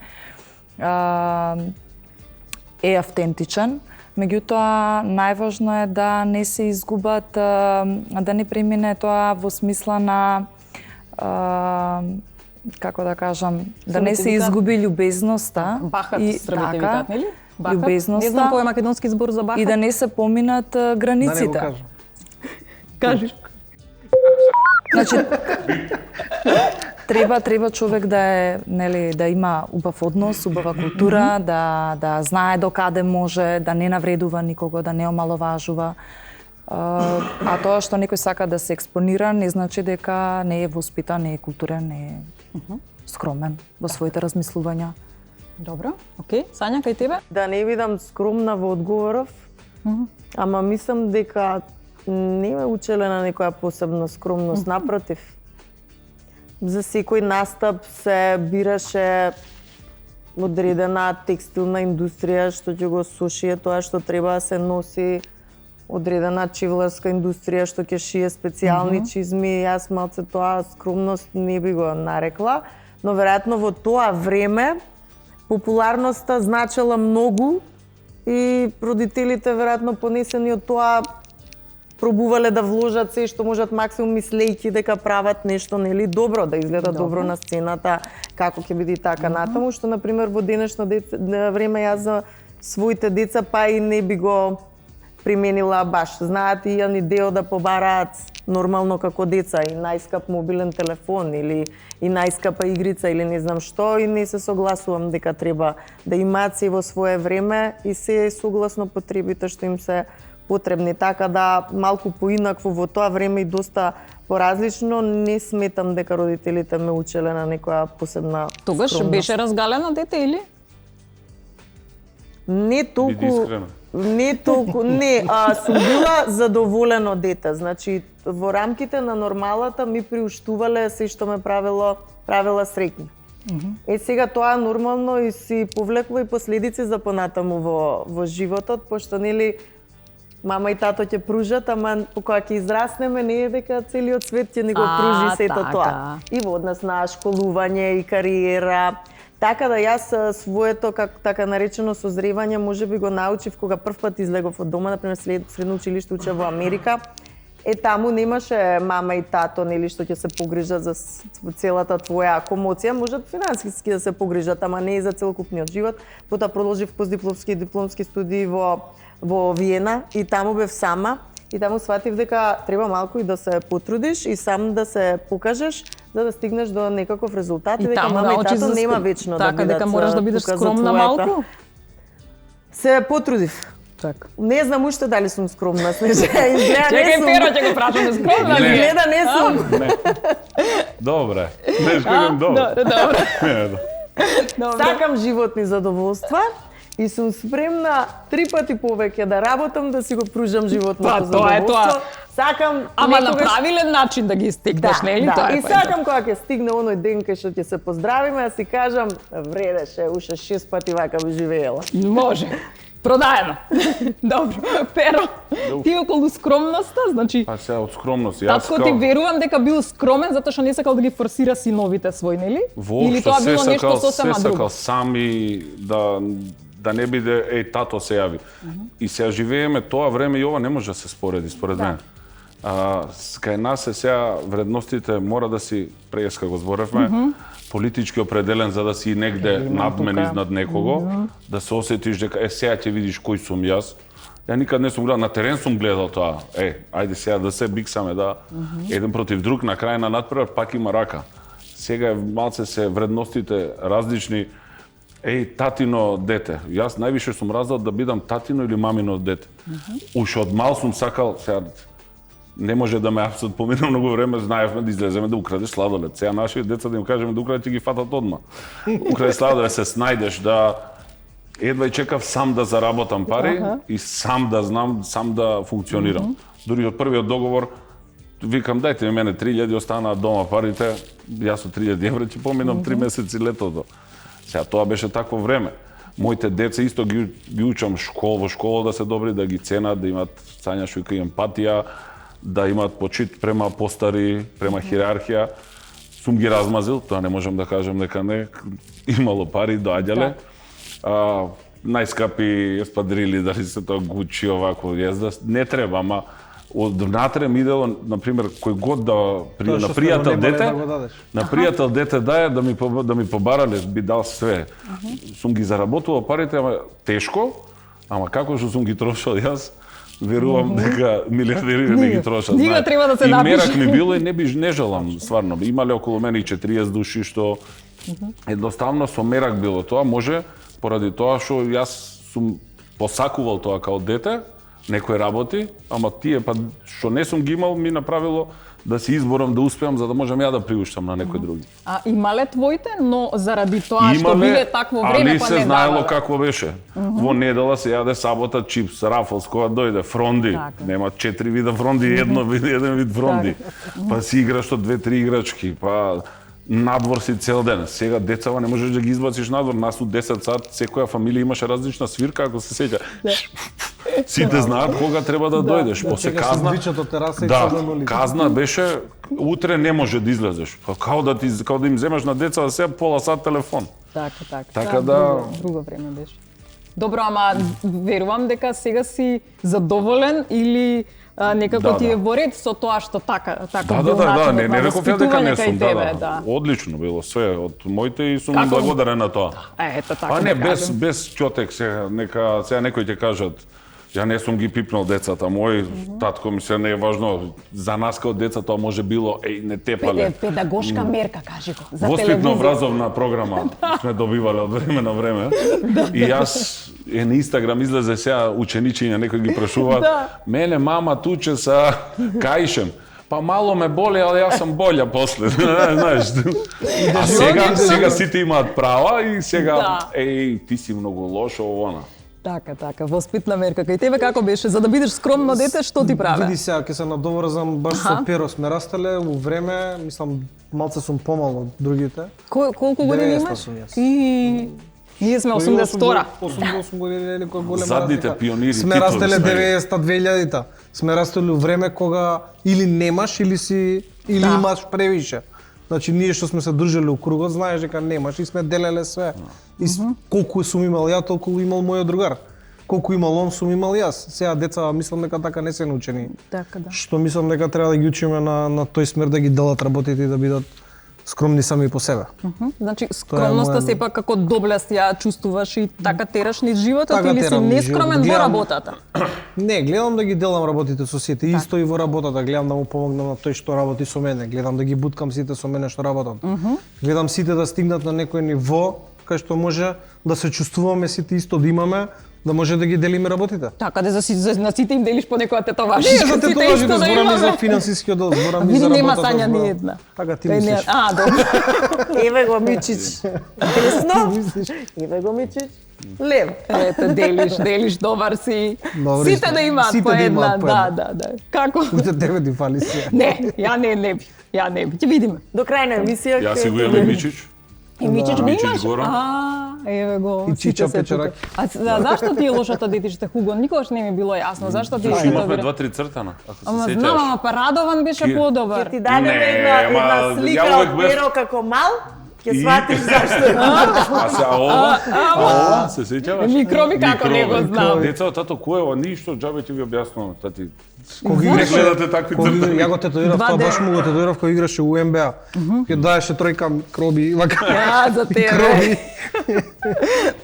е автентичен. Меѓутоа, најважно е да не се изгубат, да не премине тоа во смисла на, како да кажам, да не се изгуби љубезноста. Бахат србите викаат, нели? Љубезноста. Не знам кој е македонски збор за бахат. И да не се поминат границите. Да не го кажам. Кажи. Значи, треба човек да е, нели, да има убав однос, убава култура, да знае докаде може, да не навредува никого, да не омаловажува. А тоа што некој сака да се експонира не значи дека не е воспитан, не е културен, не е скромен во своите размислувања. Добро, окей. Сања, кај тебе? Да не бидам скромна во одговоров, ама мислам дека не ме учеле на некоја посебна скромност, напротив. За секој настап се бираше одредена текстилна индустрија што ќе го сушие тоа што треба да се носи, одредена чевларска индустрија што ќе шие специјални чизми. Јас малце тоа скромност не би го нарекла, но веројатно во тоа време популарноста значела многу и родителите веројатно понесени од тоа пробувале да вложат се што можат максимум мислејќи дека прават нешто нели добро, да изгледа добро на сцената, како ќе биде и така натаму, што на пример во денешно време јас за своите деца па и не би го применила баш. Знаат и јани део да побараат нормално како деца и најскап мобилен телефон или и најскапа игрица или не знам што, и не се согласувам дека треба да имаат се во свое време и се согласно потребите што им се потребни, така да малку поинакво во тоа време и доста поразлично, не сметам дека родителите ме учеле на некоја посебна Тогаш скромност. беше разгалено дете или? Не Биди толку, искрена. не толку, не, сум била задоволено дете, значи во рамките на нормалата ми приуштувале се што ме правела среќна. Сега тоа нормално и си повлекува и последици за понатаму во животот, пошто нели мама и тато ќе пружат, ама кога ќе израснеме не е дека целиот свет ќе ни го пружи сето така. тоа. И во однос на школување и кариера. Така да јас своето така наречено созревање можеби го научив кога првпат излегов од дома, например средно училиште учев во Америка. Таму немаше мама и тато нели што ќе се погрижат за целата твоја акомоција, можат финансиски да се погрижат, ама не и за целокупниот живот. Потоа продолжив постдипломски и дипломски студии во Виена и таму бев сама и таму сватив дека треба малку и да се потрудиш и сам да се покажеш за да стигнеш до некаков резултат и дека мама и тато нема вечно да бидат. Така дека мораш да бидеш тука за скромна твојата. малку. Се потрудив. Така. Не знам уште дали сум скромна, Снежа. Изгледа не Чекај, сум. Перо, ќе го прашаме скромна ли е? Изгледа не сум. Не. Добре. Не скажем добре. Добре. Не, да. Сакам животни задоволства и сум спремна 3 пати повеќе да работам да си го пружам животното Тоа е задоволство. тоа. Сакам Ама на некогаш- правилен начин да ги стекнеш, нели? Тоа е и сакам кога ќе стигне оној ден кај што ќе се поздравиме, да си кажам, вредеше, уште 6 пати вака би живеела. Може. Продаено. Добро. Перо, ти околу скромноста, значи Па сега од скромност. Јас татко ти верувам дека бил скромен затоа што не сакал да ги форсира синовите свој, нели? Или Воопшто тоа се било нешто сакал, сосема се друго? сакал сами да не биде тато се јави. И сега живееме тоа време и ова не може да се спореди според мене. Кај нас е сега вредностите мора да си преска го зборевме, политички определен за да си негде надмен изнад некого, да се осетиш дека сега ќе видиш кој сум јас. Ја никад не сум гледал, на терен сум гледал тоа. Ајде сега да се биксаме, да еден против друг, на крај на надпревар пак има рака. Сега малце се вредностите различни. Татино дете. Јас највише сум раздал да бидам татино или мамино дете. Уште од мал сум сакал, сега не може да ме апсат, помина многу време, знаевме да излеземе да украдеш сладолед. Сега нашите деца да им кажеме да украдеш, ќе ги фатат одма. Украдеш сладолед, се снајдеш, да едва и чекав сам да заработам пари и сам да знам, сам да функционирам. Дури од првиот договор викам дајте ми мене 3000, останаа дома парите, јас од 3000 евра ќе поминам 3 месеци летото. Сега тоа беше такво време. Моите деца исто ги учам во школа да се добри, да ги ценат, да имаат Сања што вика емпатија, да имаат почит према постари, према хиерархија. Сум ги размазил, тоа не можам да кажам дека не имало пари, доаѓале. Најскапи еспадрили, дали се тоа Гучи, овако језда, не треба, ама од внатре ми идело, например, кој год да на пријател дете, на пријател дете дае да ми побарале, би дал све. Сум ги заработувал парите, ама тешко, ама како што сум ги трошал јас, верувам дека милиардери не ги трошат. Книга треба да се напише. И мерак ми било и не желам, стварно. Имале околу мене и 40 души што едноставно со мерак било тоа, може поради тоа што јас сум посакувал тоа као дете, некои работи, ама тие па што не сум ги имал ми направило да се изборам да успеам за да можам ја да приуштам на некои други. А имале твоите, но заради тоа што биле такво време, али па се не знаело давале. какво беше. Во недела се јаде сабота чипс, рафлс, кога дојде фронди. Така. Нема 4 вида фронди, еден вид фронди. Па си играш од 2-3 играчки, па надвор си цел ден. Сега децава не можеш да ги избациш надвор. Нас у 10 сат секоја фамилија имаше различна свирка, ако се сеќа. Сите знаат кога треба да дојдеш. После казна. Казна беше утре не може да излезеш. Па као да им земеш на децата сега пола сат телефон. Така да друго време беше. Добро, ама верувам дека сега си задоволен или некако ти е во ред со тоа што така бил начинот не на реков ја дека не воспитување кај сум, тебе, Одлично било све од моите и сум Како? благодарен на тоа. Ето така. Па не, да кажем. без ќотек сега, сега некои ќе кажат ја не сум ги пипнал децата мој, татко ми се не е важно, за нас као деца тоа може било, не тепале. Педагошка мерка, кажи го, за Воспитно телевизија. образовна програма сме добивале од време на време. И јас на Инстаграм излезе сега ученичиња, некои ги прашуваат, мене мама туче са каишем. Па мало ме боли, али јас сум болја после. Знаеш. А сега сите имаат права и сега ти си многу лош она. Така, воспитна мерка. Кај тебе како беше? За да бидеш скромно дете, што ти праве? Види сега, ќе се надоврзам баш со Перо сме растале у време, мислам, малце сум помал од другите. Колку години 90 имаш? сум јас. И ние сме 82-ра. 88 години или кој голема Задните разлика. пионири Сме титули растеле сме. 90-та, 2000-та. Сме растели у време кога или немаш или имаш превише. Значи ние што сме се дружеле у кругот, знаеш дека немаш и сме делеле све. И колку сум имал ја, толку имал мојот другар. Колку имал он, сум имал јас. Сега деца мислам дека така не се научени. Така да. Што мислам дека треба да ги учиме на тој смер да ги делат работите и да бидат скромни сами по себе. Значи скромноста моја- сепак како доблест ја чувствуваш и така тераш низ животот Така или си терам низ нескромен животот. во Гледам- работата? Не, гледам да ги делам работите со сите. Исто и во работата, гледам да му помогнам на тој што работи со мене. Гледам да ги буткам сите со мене што работат. Гледам сите да стигнат на некој ниво кај што може да се чувствуваме сите исто, да имаме, да може да ги делиме работите. Така, на сите им делиш по некоја тетоваш. Не, за тетоважи да зборам и за финансискиот дел, зборам и Види за нема работата. Сања зборам. ни една. Така ти Кај не- мислиш. добро. Еве го Мичич. Десно. Еве го Мичич. Лев. Ето, делиш, добар си. Добри Сите сме. да имаат Сите по да една. имаат по една. Да. Како? Уште тебе ти фали се. Не, ја не би. Ќе видиме. До крај на емисија. Јас си го имам Мичич. И Мичич го Мичич имаш? Горан. Еве го. И сите Чича се тука. Печерак. Зашто ти е лошото детиште Хуго? Никогаш не ми било јасно. Зашто ти Зашто е имавме тоа? 2-3 цртана, ако Ама се знам, сеќаш. ама па Радован беше Ки- подобар. Ти дадеме Не, една ама слика ја од увек бев- Перо како мал, ќе И- сватиш зашто е. А се ова, се сеќаваш? Микроби како не го знам. Деца, тато, кој е ова? Ништо, џабе ти ви објаснувам, тати. Кога Не гледате такви цртани. Ја го тетуирав, тоа баш му го тетуирав кога играше у НБА. Ќе даеше тројка кроби, вака. Ја, за тебе. Кроби.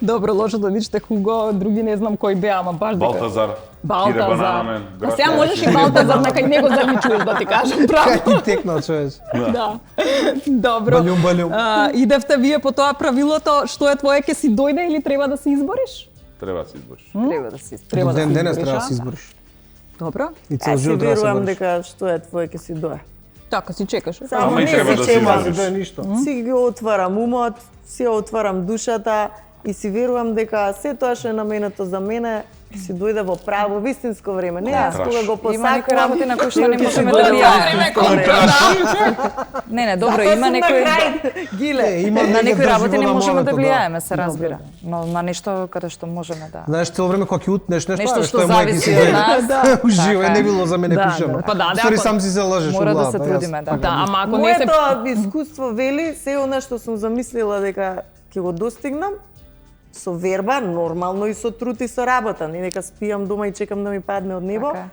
Добро, лошото дичте Хуго, други не знам кој беа, ама баш дека. Балтазар, Кире Бананамен. А сега можеш и Балтазар, на кај него заличуваш, да ти кажам право. Кај ти текна, човеш. Да. Добро. Балјум. Идевте вие по тоа правилото, што е твое, ќе си дојде или треба да се избориш? Треба да се избориш. Треба да си. Треба Ден денес избориш, треба да а? се избориш. Добро. И цел Јас си живот треба да се верувам бориш. дека што е твое ќе си дое. Така си чекаш. Само Ама и не треба се да се чема. излезеш. Да е ништо. Си го отварам умот, си ја отварам душата и си верувам дека се тоа што е наменето за мене си дојде во право, вистинско време. Не јас кога го посакувам. Има некои работи на кои што не ќе си можеме дојде да во влијаеме. Не, добро, Затоа има сум на некои крај, Гиле. Има на некои некои работи не држи можеме во да моето, влијаеме, се разбира. Но на нешто каде што можеме да. Знаеш, цело време кога ќе утнеш нешто, Нешто а, што е мој ќе зависи си од дојде. нас. Уживај, Така не е. било за мене Да, пишано. Па да, Стори ако- сам си се лажеш Мора у да главата, се јас. трудиме, да. Да, ама ако не се... Моето искуство вели, се она што сум замислила дека ќе го достигнам, со верба, нормално и со труд и со работа. Не нека спијам дома и чекам да ми падне од небо. Така е.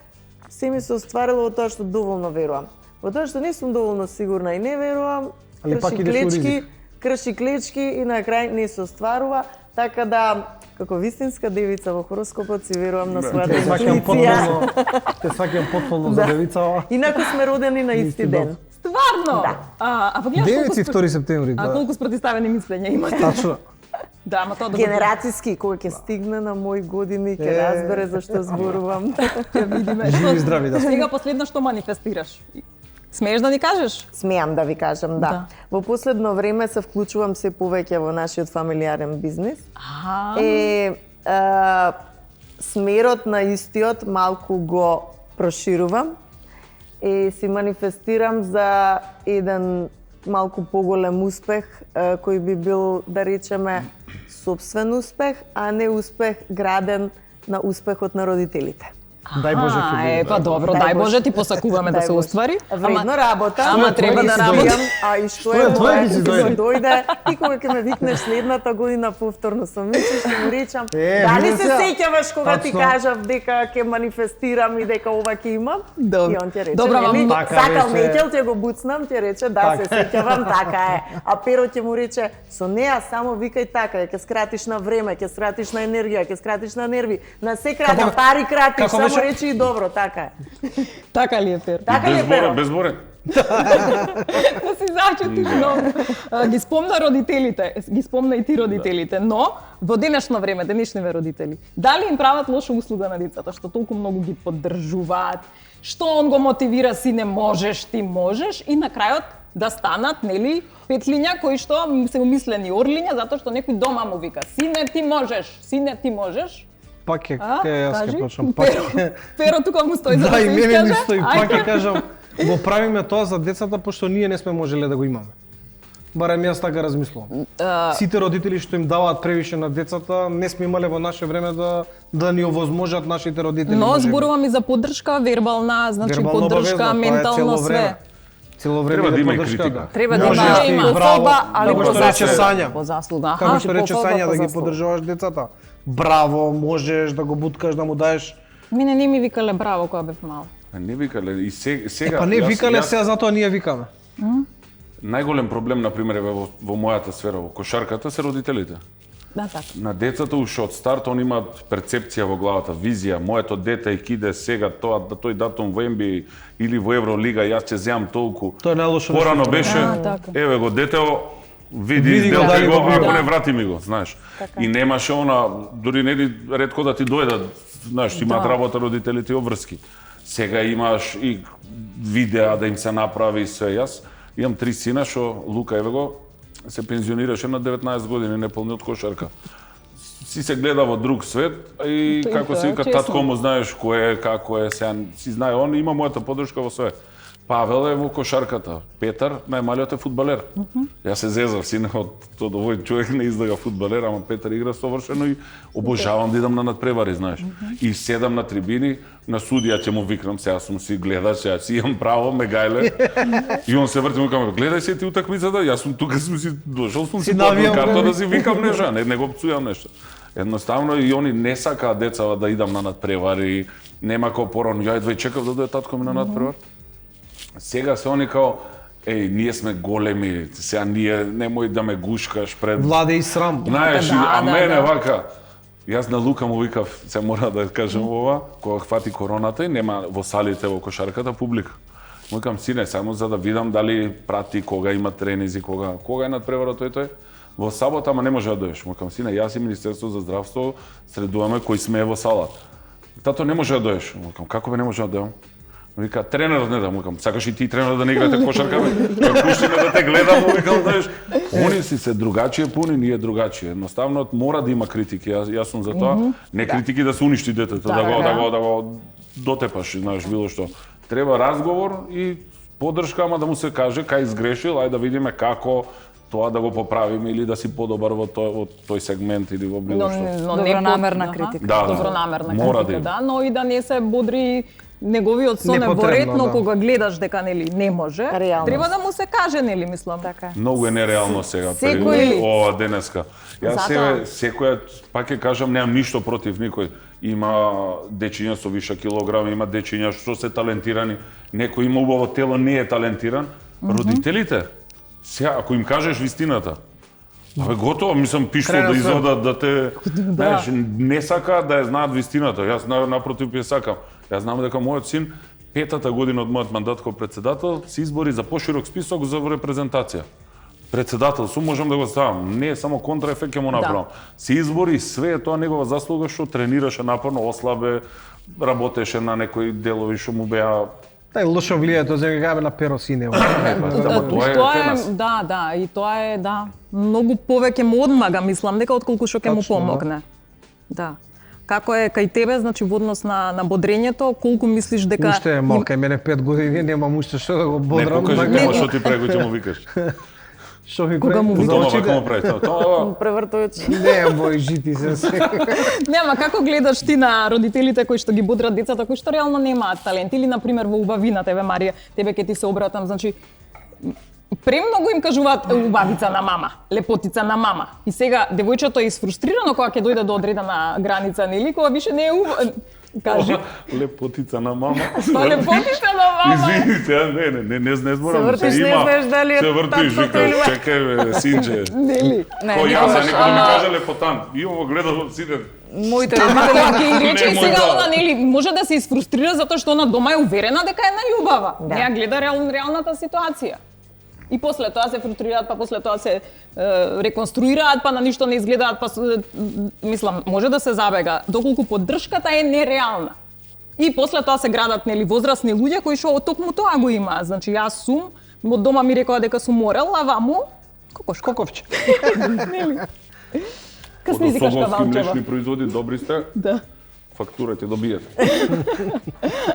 Се ми се остварило во тоа што доволно верувам. Во тоа што не сум доволно сигурна и не верувам, Али пак крши идеш у клечки, ризик. крши клечки и на крај не се остварува. Така да, како вистинска девица во хороскопот си верувам на својата Те сваќам интуиција. потполно, те сваќам потполно за девица ова. Инаку сме родени на исти Исти ден. Стварно? Да. А па гледаш Девици колку 2 септември, А да. колку спротивставени мислења имате? Тачно. Да, ама тоа да Генерацијски, кога ќе стигне на мои години, ќе разбере за што зборувам. ќе видиме. Живи и здрави, да. Сега последно што манифестираш? Смееш да ни кажеш? Смеам да ви кажам, да. Во последно време се вклучувам се повеќе во нашиот фамилиарен бизнис. Смерот на истиот малку го проширувам и си манифестирам за еден малку поголем успех, кој би бил, да речеме, собствен успех, а не успех граден на успехот на родителите. Дај Боже ќе биде. Па добро, дај Боже ти посакуваме да се оствари. Вредно работа. Ама треба да работам. А и што е твој ги си ќе дојде? дојде и кога ќе ме викнеш следната година повторно со Мичи, ќе му речам, дали се сеќаваш кога ти кажав дека ќе манифестирам и дека ова ќе имам? Добро. И он ќе рече, Добро, нели, така сакал беше. Меќел, ќе го буцнам, ќе рече, да, се сеќавам, така е. А Перо ќе му рече, со неа само викај така, ќе скратиш на време, ќе скратиш на енергија, ќе скратиш на нерви, на се крати, пари кратиш, како само беше? речи и добро, така е. Така ли е, Пер? Така ли е, Перо? Безборен. Да си зачетиш, но ги спомна родителите, ги спомна и ти родителите, но во денешно време, денешниве родители, дали им прават лоша услуга на децата, што толку многу ги поддржуваат, што он го мотивира, сине можеш, ти можеш, и на крајот да станат, нели, петлиња кои што се умислени орлиња, затоа што некој дома му вика, сине ти можеш, Пак ќе А, јас ќе кажи. почнам. Пак ќе Перо тука му стои за да Да, се и мене ми искаже. стои. Пак ќе Ајде. кажам, го правиме тоа за децата пошто ние не сме можеле да го имаме. Барем јас така размислувам. Сите родители што им даваат превише на децата, не сме имале во наше време да ни овозможат нашите родители. Но можеби. зборувам и за поддршка, вербална, значи Вербално поддршка, обавезно, тоа е ментално цело све. време. Цело време Треба да има и поддршка, критика. да. Треба да Можеш има ти, и браво, похвалба, али како по што рече заслуга. Сања. По заслуга. Како што рече похвалба Сања по да ги заслуга. поддржуваш децата. Браво, можеш да го буткаш, да му даеш. Мене не ми викале браво кога бев мал. Не викале и сега. Па не викале, сега затоа ние викаме. Најголем проблем на пример е во мојата сфера, во кошарката, се родителите. Да, така. На децата уште од старт они имаат перцепција во главата, визија, моето дете ќе иде сега тоа тој датум во NBA или во Евролига, јас ќе земам толку. Тоа е најлошо нешто. Порано беше, така. еве го детео, види Види го, изделка дали го, го ако биде. не врати ми го, знаеш. И немаше она, дури не ретко да ти дојдат, знаеш, имаат работа родителите и обврски. Сега имаш и видеа да им се направи и све. Јас имам 3 сина, што Лука, еве го, се пензионираше на 19 години, неполни од кошарка. Си се гледа во друг свет и Тоа како се вика честно. татко му знаеш кој е, како е, сега си знае он, има мојата поддршка во све. Павел е во кошарката, Петар најмалиот е фудбалер. Јас се зезав сине од овој човек не излага фудбалер, ама Петар игра совршено и обожавам да идам на надпревари, знаеш. И седам на трибини, на судија ќе му викнам, сега сум си гледач, ја си имам право, ме гајле. И он се врти му каме, гледај се ти утакмицата, јас сум тука, сум си дошол, сум си навијам, подбил карта бе. да си викам нешто, не го пцујам нешто. Едноставно и они не сакаат децава да идам на надпревари, нема како порано, ја едва и чекав да дое татко ми на надпревар. Сега се они као, ние сме големи, сега ние немој да ме гушкаш пред... Владе и срам. Знаеш, Да, а да, мене да. вака, јас на Лука му викав, се мора да кажам ова, кога хвати короната и нема во салите во кошарката публика. Му викам, сине, само за да видам дали прати кога има тренизи, кога е надпреварот тој. Во сабота, ама не може да доеш. Му викам, сине, јас и Министерство за здравство средуваме кој смее во салата. Тато не може да доеш. Му викам, како бе не може да дојам? Му вика, тренерот не да, му викам, сакаш и ти тренер да не играте кошарка, бе? Пушти ме да те гледам, му викам, знаеш. Они си се другачие пуни, ние другачие. Едноставно мора да има критики, јас сум за тоа. Не критики да се уништи детето, да го дотепаш, знаеш, било што. Треба разговор и поддршка, ама да му се каже кај изгрешил, ајде да видиме како тоа да го поправиме или да си подобар во тој сегмент или во било што. Добронамерна критика. Да, Добронамерна мора да критика, има. да, но и да не се бодри неговиот сон Непотребно, во ретно да. кога гледаш дека нели не може. Реалност. Треба да му се каже нели, мислам. Така е. Многу е нереално сега Секој- ова денеска. Јас Затоа- секој, пак ќе кажам, немам ништо против никој. Има дечиња со виша килограми, има дечиња што се талентирани, некој има убаво тело, не е талентиран. Родителите, сега ако им кажеш вистината, абе готово, мислам пишто Крај на да све. изода да те, знаеш, не сака да ја знаат вистината. Јас напротив ја сакам. Јас знам дека мојот син петата година од мојот мандат како председател се избори за поширок список за репрезентација. председател сум, можам да го ставам. Не само контраефект ќе му направам. Се избори, све е тоа негова заслуга што тренираше напорно, ослабе, работеше на некои делови што му беа. Тај лошо влијае тоа за на перо сине. Да, и тоа е многу повеќе му одмага, мислам дека отколку што ќе му помогне. Да. Како е кај тебе, значи во однос на бодрењето, колку мислиш дека Уште е мал, кај мене 5 години, немам уште што да го Не бодрам. покажи нема што ти преку ќе му викаш. Што ми Кога му прави? Тоа За очите? вака му прави. Тоа Превртувач. Не, мој жити се. Нема, како гледаш ти на родителите кои што ги бодрат децата, кои што реално немаат талент или на пример во убавина тебе Марија, тебе ќе ти се обратам, значи премногу им кажуваат убавица на мама, лепотица на мама. И сега девојчето е изфрустрирано кога ќе дојде до одредена граница, нели, кога више не е кажи. лепотица на мама. Па лепотица на мама. Извините, не зборам. Се вртиш, не знаеш дали е Се вртиш, таткото вика, или чекај бе, синче. Нели? Кој јас, некој ми каже лепотан. И ово гледам сите. Моите Ама родители кога ќе и рече и Не сега може. она нели може да се изфрустрира затоа што она дома е уверена дека е наљубава. Да. Не ја гледа реалната ситуација. И после тоа се фрустрираат, па после тоа се реконструираат, па на ништо не изгледаат, па мислам, може да се забега доколку поддршката е нереална. И после тоа се градат нели возрастни луѓе кои што токму тоа го имаат. Значи јас сум, од дома ми рекоа дека сум морал, а ваму Коковче. каснизикашка Особовски валчева. млечни производи, добри сте, Да. фактура ќе добиете.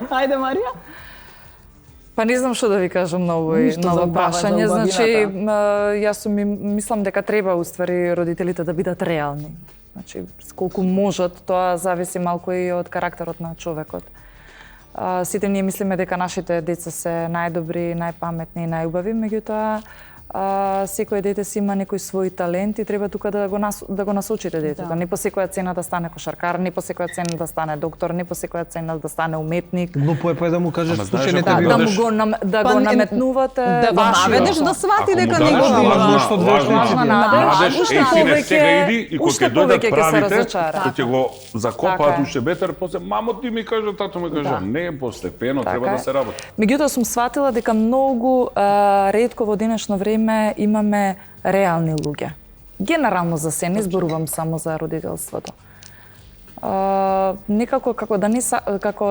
Ајде Марија. Па не знам што да ви кажам на Ништо за ово убава, прашање, за значи убавината. јас сум мислам дека треба уствари родителите да бидат реални. Значи колку можат, тоа зависи малку и од карактерот на човекот. Сите ние мислиме дека нашите деца се најдобри, најпаметни и најубави, меѓутоа секој дете си има некој свој талент и треба тука да го насочите детето. Да. Не по секоја цена да стане кошаркар, не по секоја цена да стане доктор, не по секоја цена да стане уметник. Глупо е па да му кажеш Ама знаеш, случај не ако те Да бива. му го да Па го не- наметнувате Да го вашиот. наведеш да свати Ако му дека дадеш не го лажна- бива. Лажно две Лажна надеж, Надеж, уште еј сине, повеќе- сега иди и кога уште ќе дојдат повеќе ќе се правите, разочара. кој ќе го Така закопаат е. уште бетер, после мамо ти ми каже, тато ми каже, не, постепено треба Така да е. се работи. Меѓутоа сум сватила дека многу ретко во денешно време имаме реални луѓе. Генерално за се, не зборувам само за родителството. Некако како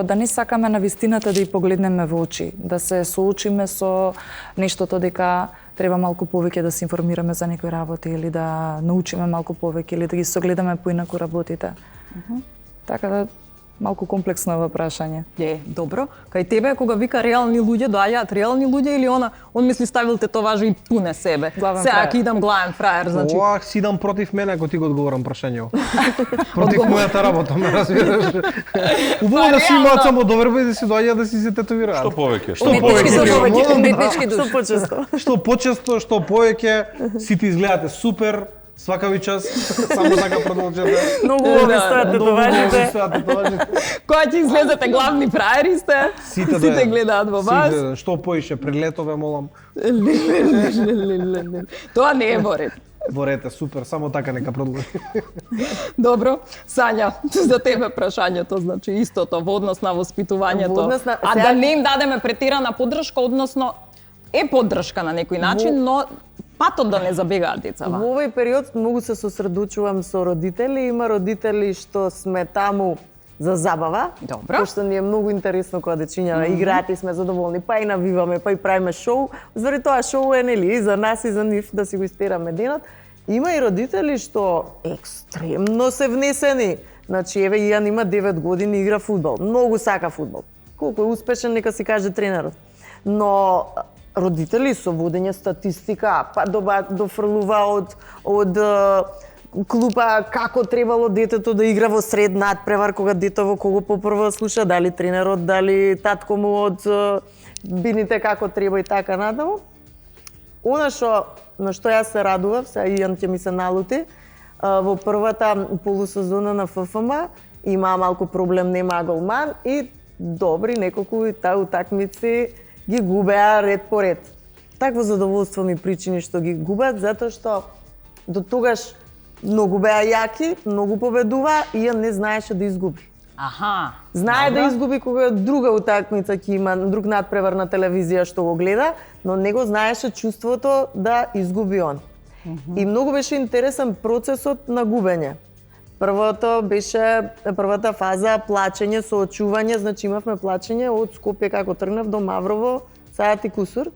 да не сакаме на вистината да ја погледнеме во очи, да се соочиме со нештото дека треба малку повеќе да се информираме за некои работи или да научиме малку повеќе или да ги согледаме поинаку работите. Така да малку комплексно е ова прашање. Добро. Кај тебе кога вика реални луѓе, доаѓаат реални луѓе или он мисли ставил тетоважи и пуне себе. Главен Сега фраер. ќе идам главен фраер, значи. Ова си идам против мене ако ти го одговорам прашањето. Против мојата работа, ме разбираш. Убаво да си реално. имаат само доверба и да си доаѓаат да си се тетовираат. Што повеќе? Што Уметнички повеќе? душ, повеќе? уметнички душ. Што почесто. Што почесто, што повеќе, сите изгледате супер, свака ви час, само така продолжете. Многу убави Да, стојат тетоважите. тетоважите. Кога ќе излезете главни фраери сте, сите гледаат во вас. Што поише пред летове, молам. Тоа не е во ред. Борете, супер, само така нека продолжи. Добро, Сања, за тебе прашањето, значи истото во однос на воспитувањето. Во однос на- А сега- да не им дадеме претирана поддршка, односно е поддршка на некој начин, но патот да не забегаат децава. Во овој период многу се сосредучувам со родители. Има родители што сме таму за забава. Добро. Пошто ни е многу интересно кога дечиња играат и сме задоволни, па и навиваме, па и правиме шоу. Заради тоа шоу е нели и за нас и за нив да си го истераме денот. Има и родители што екстремно се внесени. Значи еве Ијан има 9 години, игра фудбал. Многу сака фудбал. Колку е успешен нека си каже тренерот. Но родители со водење статистика, па дофрлува од клупа како требало детето да игра во сред надпревар кога детево кого попрво слуша, дали тренерот, дали татко му од бините како треба и така натаму. Она што на што јас се радував, сега Ијан ќе ми се налути, во првата полусезона на ФФМ имаа малку проблем, немаа голман и добри неколку утакмици ги губеа ред по ред. Такво задоволство ми причини што ги губат, затоа што до тогаш многу беа јаки, многу победува и ја не знаеше да изгуби. Аха. Знае да изгуби кога друга утакмица ќе има друг надпревар на телевизија што го гледа, но не го знаеше чувството да изгуби он. И многу беше интересен процесот на губење. Првата фаза плачење, соочување, значи имавме плачење од Скопје како тргнав до Маврово, саат и кусур.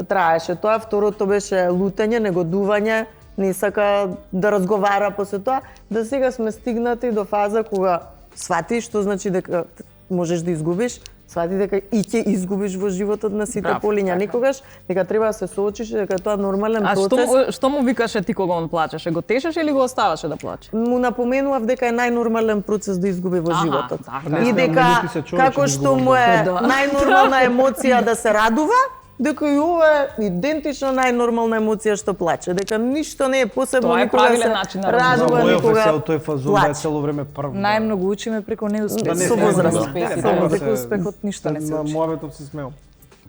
Траеше тоа, второто беше лутење, негодување, не сака да разговара после тоа, да сега сме стигнати до фаза кога свати што значи дека можеш да изгубиш, свати дека и ќе изгубиш во животот на сите полиња никогаш, дека треба да се соочиш, дека тоа нормален процес. А што му викаше ти кога он плачеше? Го тешеше или го оставаше да плаче? Му напоменував дека е најнормален процес да изгуби во животот. така. И дека како што му е најнормална емоција да се радува, дека и ова е идентично најнормална емоција што плаче, дека ништо не е посебно Тоа е никога правилен се начин на радува, Мојот никога весел тој фазон да е плаче. цело време прв. Најмногу учиме преку неуспех. Со возраст. Преку успехот ништо не се На учи. мојаветот се смеам.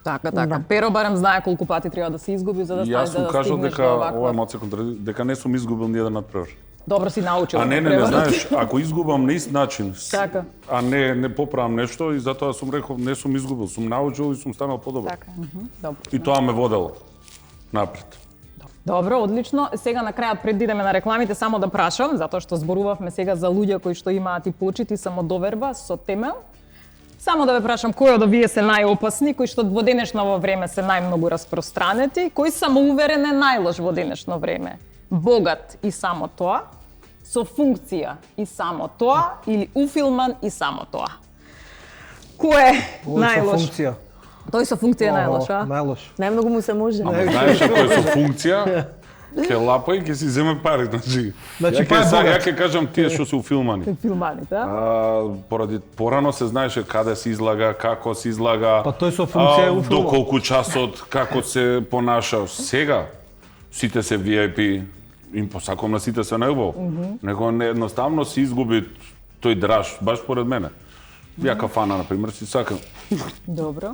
Така. Pero барем знае колку пати треба да се изгуби за да Јас сум да кажал стигнеш дека до ова е оваква. малце дека не сум изгубил ни еден надпревар. Добро си научил. А не, знаеш, ако изгубам на ист начин, Така. а не поправам нешто и затоа сум рекол не сум изгубил, сум научил и сум станал подобар. Така. Добро. И тоа ме водело напред. Добро, одлично. Сега на крајот пред да идеме на рекламите само да прашам, затоа што зборувавме сега за луѓе кои што имаат и почит и самодоверба со темел. Само да ве прашам кои од овие се најопасни, кои што во денешно време се најмногу распространети, кој самоуверен е најлош во денешно време? Богат и само тоа, со функција и само тоа или уфилман и само тоа? Кој е најлош? Функција. Тој со функција е најлош, а? Најлош. Најмногу му се може. Ама знаеш ако е со функција, ќе лапа и ќе си земе пари, значи. Значи, Ја па е богат. ќе кажам тие што се уфилмани. Филманите, а? Поради порано се знаеше каде се излага, како се излага. Па тој со функција е до уфилман. колку часот, како се понаша. Сега сите се VIP, им посакувам на сите се најубаво. Него едноставно се изгуби тој драж, баш поред мене. Ја кафана, например, си сакам. Добро.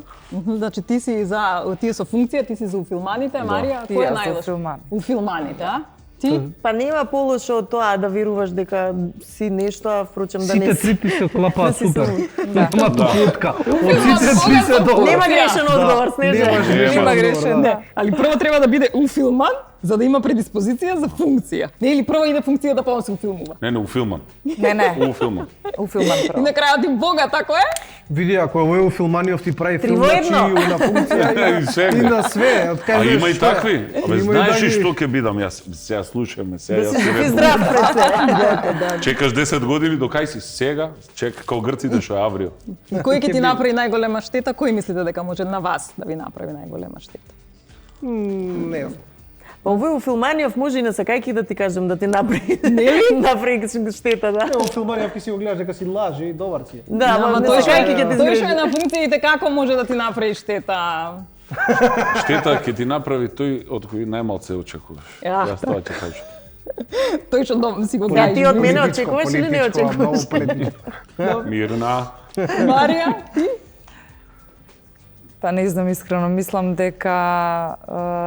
Значи ти си за тие со функција, ти си за уфилманите, Марија, Ти кој е за најлош? уфилмани. Уфилманите, а? Ти? Па нема полошо од тоа да веруваш дека си нешто, а впрочем да Сите не си. три ти се клапаат си супер. сум. Нема туклутка. Од сите три се добро. Нема грешен одговор, Снежа. Нема грешен, не. Али прво треба да биде уфилман, за да има предиспозиција за функција. Не или прво иде функцијата па он се уфилмува. Не, уфилман. Не. Уфилман. Уфилман И прво. на крајот ти богат, тако е? Види, ако е овој Филманиов ти прави Три филм, во значи едно. и на функција И свега. и на све. Од кај А знаеш има и што е. такви. Абе, Има и знаеш ли такви. што ќе бидам јас? Сега слушаме, сега Да јас си ќе жив и рекам. здрав пред се. Чекаш 10 години до кај си сега, чека као грците што е аврил. И кој ќе ти направи најголема штета? Кој мислите дека може на вас да ви направи најголема штета? Не знам. Па овој Филманиов може и на сакајки да ти кажам да ти направи. Направи штета, да. Ево Филманиов ќе си го гледаш дека си лаже и добар си е. Да, Ама ама на тој што сакајки ќе ти тој што е изгрижи. на функциите како може да ти направи штета? Штета ќе ти направи тој од кој најмалце очекуваш. Ја. Јас тоа ќе кажам. Тој што си го Ти гаји. од мене Политичко, очекуваш или не политичко, очекуваш? многу политичко. Мирна. Марија, ти? Па не знам искрено, мислам дека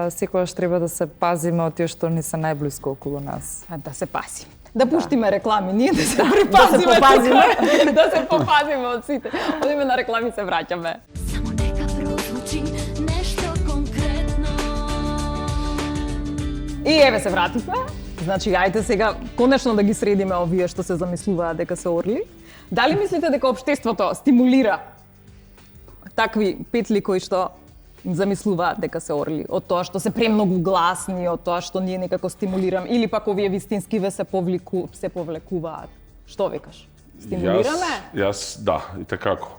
секогаш треба да се пазиме од тие што ни се најблиско околу нас. Да се пазиме. Да пуштиме реклами, ние да се припазиме. попазиме. Да се попазиме од сите. Одиме на реклами, се враќаме. Само нека прозвучи нешто конкретно. И еве се вративме. Значи, ајде сега конечно да ги средиме овие што се замислуваат дека се орли. Дали мислите дека општеството стимулира такви петли кои што замислуваат дека се орли, од тоа што се премногу гласни, од тоа што ние некако стимулирам, или пак овие вистинскиве се повлекуваат? Што викаш? Стимулираме? Јас да, и такако.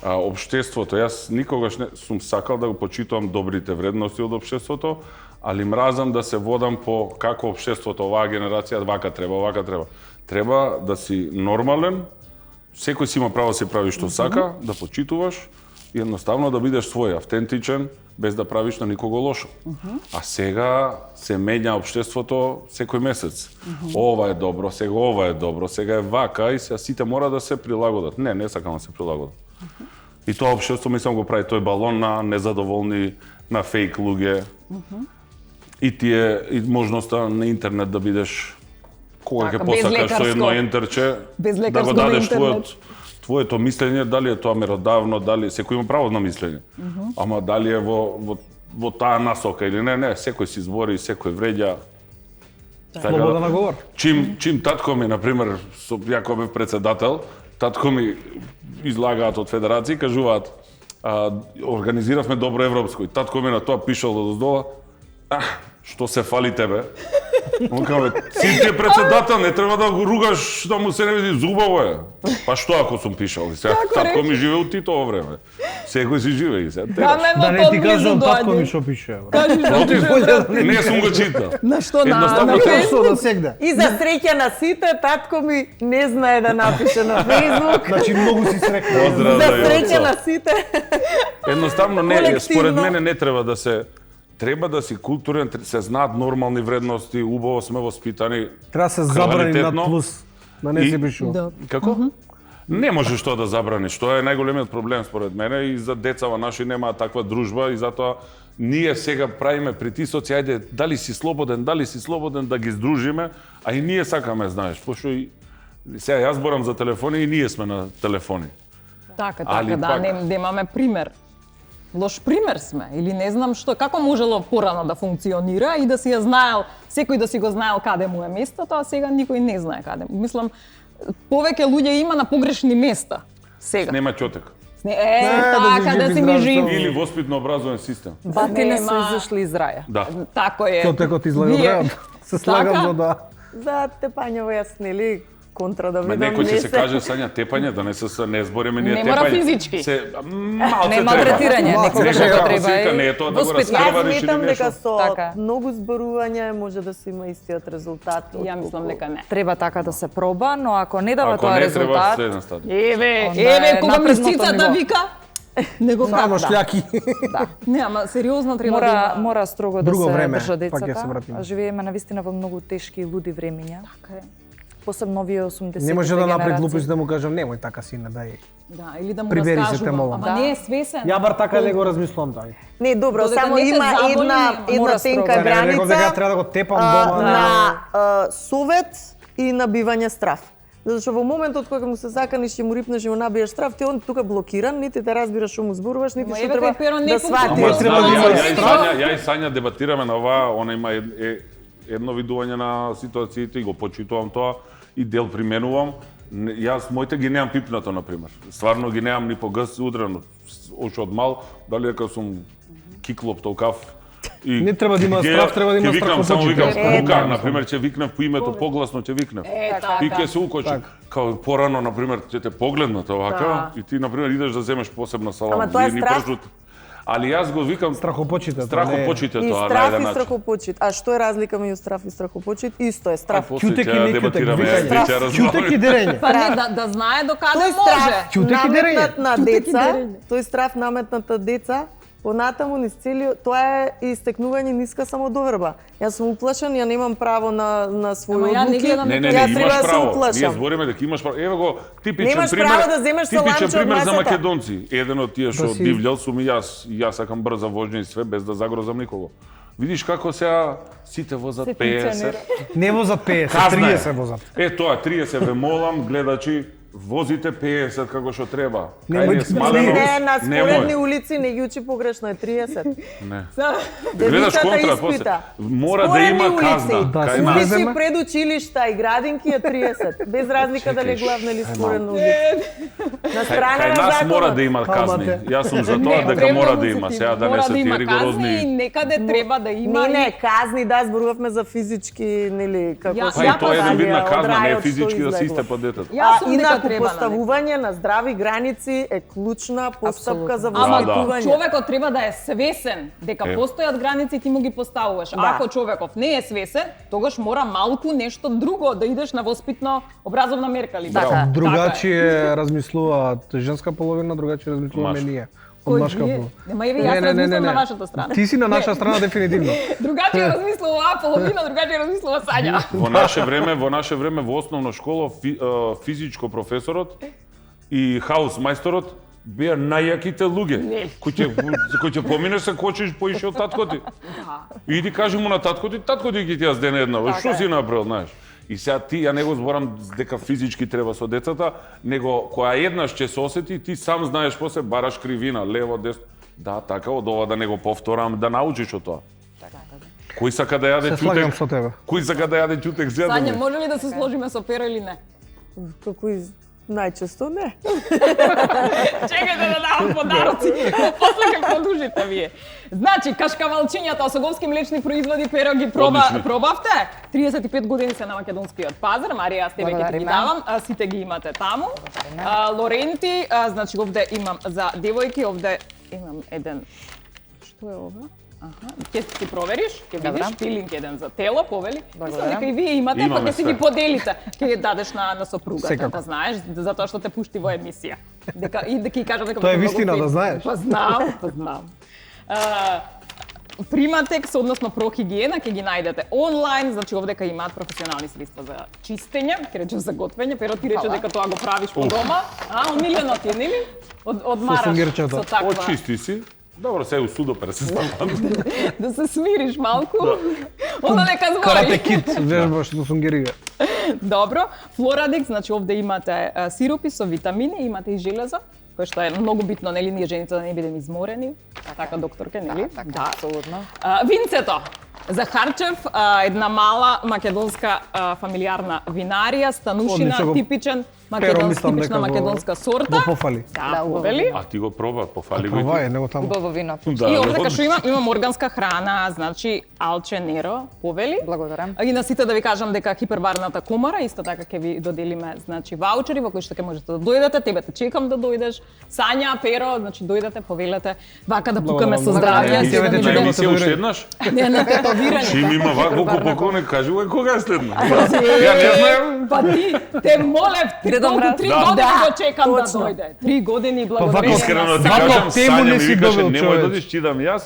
Општеството, јас никогаш не сум сакал да го почитувам добрите вредности од општеството, али мразам да се водам по како општеството, оваа генерација, вака треба. Треба да си нормален, секој си има право да се прави што сака, да почитуваш, и едноставно да бидеш свој, автентичен, без да правиш на никого лошо. А сега се менја општеството секој месец. Ова е добро, сега е вака и сега сите мора да се прилагодат. Не сакам да се прилагодат. И тоа општество мислам го прави тој балон на незадоволни, на фейк луѓе. И тие и можноста на интернет да бидеш Кога ќе Така, без посакаш со едно лекарско. ентерче Без да го лекарско дадеш на интернет. твоето мислење, дали е тоа меродавно, дали секој има право на мислење. Ама дали е во таа насока или не, секој си збори, секој вреѓа. Слобода на говор. Чим татко ми, например, ја кога бев председател, татко ми излагаат од федерација и кажуваат организиравме добро европско. И татко ми на тоа пишал одоздола, што се фали тебе? Он каже, си ти е председател, не треба да го ругаш, да му се не види зубаво е. Па што ако сум пишал? Сега, татко ми живе од Титово време. Секој си живе и сега. Да не ти кажам татко ми што пише. Кажи што пише. Не сум го читал. На што на Едноставно Facebook? Што да сегде? И за среќа на сите, татко ми не знае да напише на Facebook. Значи многу си срекна. Поздрав За да среќа ја на сите. Едноставно не, Колективно. според мене не треба да си културен, се знаат нормални вредности, убаво сме воспитани. Треба да се забрани над квалитетно. плюс. Да не И- се пишува. Да. Како? Не можеш тоа да забраниш. Тоа е најголемиот проблем според мене и за децава наши немаат таква дружба и затоа ние сега правиме притисоци, ајде дали си слободен да ги здружиме, а и ние сакаме, знаеш, пошто и сега јас зборам за телефони и ние сме на телефони. Така, Али да, пак- не имаме пример. Лош пример сме, или не знам што, како можело порано да функционира и да си ја знаел, секој да си го знаел каде му е местото, а сега никој не знае каде. Мислам, повеќе луѓе има на погрешни места сега. Нема ќотек. Така, да си ми жив. Или воспитно-образовен систем. Батине се Нема. изошли из раја. Да. Тако е. Ќотекот излага Вие- брајот. Се слагам Така? за да... За тепањево јас нели контра да Ма видам. некој ќе се каже Сања тепање, да не збориме ние Не тепање. мора физички. Малце Не треба. малтретирање, Малце некогаш треба. ако треба Слика, и не е тоа да го воспитно. раскрива, Јас реши сметам дека нешто. со Така. многу зборување може да се има истиот резултат. Ја мислам дека не. Треба така да се проба, но ако не дава Ако тоа не треба резултат, следна стадија. Еве, кога напредното мисцица ниво. да вика, не го Само кажа. шљаки. Не, ама сериозно треба да мора има. мора строго да Друго се време, држа пак ќе се децата. вратиме. Живееме навистина во многу тешки и луди времиња. Така е. Посебно овие 80-те Не може да направи генерации. глупост да му кажам немој така сине дај. Да, или да му Прибери се, те раскажува. молам. Ама Да. не е свесен. Ја бар така не го размислувам тај. Не, добро, Додека само не те има заболи, една мора тенка строго. Не реков дека граница треба да го тепам дома. на совет и набивање штраф. Затоа што во моментот кога му се заканиш и му рипнеш и му набиеш штраф, ти он тука блокиран, нити те разбираш што му зборуваш, нити Ма што еве треба кај Перо не да функционира. сватиш. Ама треба да има Ја и Сања дебатираме на оваа, она има едно видување на ситуациите и го почитувам тоа и дел применувам. Јас моите ги немам пипнато, например. Стварно ги немам ни по гс удрено. Още од мал, дали дека сум киклоп толкав. И Не треба да има ќе- страв, треба да има ќе викнам, само страхопочител. викам, Лука, например, ќе викнам поимето погласно, ќе викнам. И ќе се укочи. Као порано, например, ќе те погледнат овака и ти, например, идеш да земеш посебна салама. Ама тоа е Ни страх. пржут. Али јас го викам Страхопочител. страхопочитето И на страф еден и начин. страхопочит. А што е разлика меѓу страф и страхопочит? Исто е страф. После Ќутек ќе или ќутек, дебатираме, викање. ќе Ќутек и разговараме. дерење. Па не, да знае до каде Тој може. страф Ќутек и дерење. наметнат на Ќутек и деца, дерење. тој страф наметнат на деца, понатаму низ целиот, тоа е истекнување ниска самодоверба. Јас сум уплашен, ја немам право на своји Ама ја не одлуки. гледам Не, Ја треба имаш да се право. Ние уплашам. збориме дека имаш право. Ево го типичен Немаш пример. право да земеш типичен саламче од пример за масата. македонци. Еден од тие што Да си- дивљал сум и јас сакам брза воžња и све без да загрозам никого. Видиш како сега сите возат 50. Не возат 50, Казна е. 30 возат. Тоа 30 ве молам, гледачи, возите 50 како што треба. Немој Кај да смалено. Не, на споредни Немој. улици не ги учи погрешно е 30. Не. Девицата Гледаш контра после. испита. Мора да Споредни има улици. казна. Да, Кај се нас. Улици Земе. пред училишта и градинки е 30, без разлика дали е главна или споредна улица. На страна Кај на нас законот. мора да има казни. Калмате. Јас сум за тоа дека премногу мора да се има. ти- Сега да не мора се да тие има казни и ригорозни. некаде треба да има. Не, казни, да, зборувавме за физички, нели, како Ја- Па и тоа е еден вид на од казна, не е рајот што физички да се излегло. истепа детето. Јас сум дека инаку треба на поставување на здрави граници е клучна постапка за Ама воспитување. човекот треба да е свесен дека Е. постојат граници, ти му ги поставуваш. Да. Ако човеков не е свесен, тогаш мора малку нешто друго да идеш на воспитно образовна мерка ли? Така. Другачие размислуваат женска половина, другачие размислуваме Машка. ние. Од Кој машка вие? половина. Нема еве јас размислувам на вашата страна. Ти си на наша страна дефинитивно. Другачие размислува оваа половина, другачие размислува Сања. Во наше време во основна школа физичко професорот и хаус мајсторот беа најаките луѓе. Кој ќе поминеш се кочиш поише од татко ти. И ти кажи му на татко ти ќе ти јас ден една. Што си направил, знаеш? И сега ти, ја не го зборам дека физички треба со децата, него која еднаш ќе се осети, ти сам знаеш после бараш кривина, лево, десно. Да, така, од ова да не го повторам, да научиш од тоа. Кој сака да јаде Се слагам ќутек? со тебе. Кој сака да јаде ќутек Сања, зедаме? може ли да се сложиме со Перо или не? Како и најчесто не. Чекајте да давам подароци, после ќе продолжите вие. Значи, кашкавалчињата, осоговски млечни производи, Перо ги Одлични. пробавте. 35 години се на македонскиот пазар, Марија, аз тебе ќе ти ги давам, сите ги имате таму. Лоренти, значи овде имам за девојки, овде имам еден. Што е ова? Аха, ќе си провериш, ќе видиш пилинг еден за тело, повели. Мислам дека и вие имате, па Имаме ќе си ги све. поделите. Ќе ги дадеш на сопругата, Секако. да знаеш, затоа што те пушти во емисија. Дека и дека ќе кажам дека Тоа е многу вистина, фин. да знаеш. Па знам. Приматекс, односно прохигиена, ќе ги најдете онлайн, значи овде кај имаат професионални средства за чистење, ќе речем за готвење, Перо ти рече дека тоа го правиш по дома, омилено ти е, нели? Одмараш сунгирчето. со таква. Очисти си. Добро, сега у судопер се ставам. Да се смириш малку. Она нека Карате збори. кит, вежбаш до сунгерига. Добро. Флорадекс, значи овде имате сиропи со витамини, имате и железо, кое што е многу битно, нели, ние жените да не бидеме изморени. Така докторке, нели? Да, апсолутно. Винцето. Захарчев, една мала македонска фамилиарна винарија, станушина, Одлично го- типичен Перо, мислам типична дека македонска сорта. го пофали. Да, повели. А ти го проба, пофали го. и Прова ти. е, него таму. Убаво вино. Да, И овде да. кај што имам органска храна, значи алче неро, повели. Благодарам. И на сите да ви кажам дека хипербарната комара исто така ќе ви доделиме значи ваучери во кои што ќе можете да дојдете, тебе те чекам да дојдеш. Сања, Перо, значи дојдете, повелете, вака да пукаме со Благодарам. здравје, Емисија се да вете не чекаме. бидеме Емисија уште еднаш? не на тетовирање. Чим има вако поклоник, кажи го кога е следно. Ја не знаем. Па ти, те молев, Дедо Мраз. 3 Да. години го чекам да точно. дојде. 3 години вако- благодарение. Искрено ти Вако кажам, тему Сања не ми си викаше, добил, немој да човече. одиш, читам јас,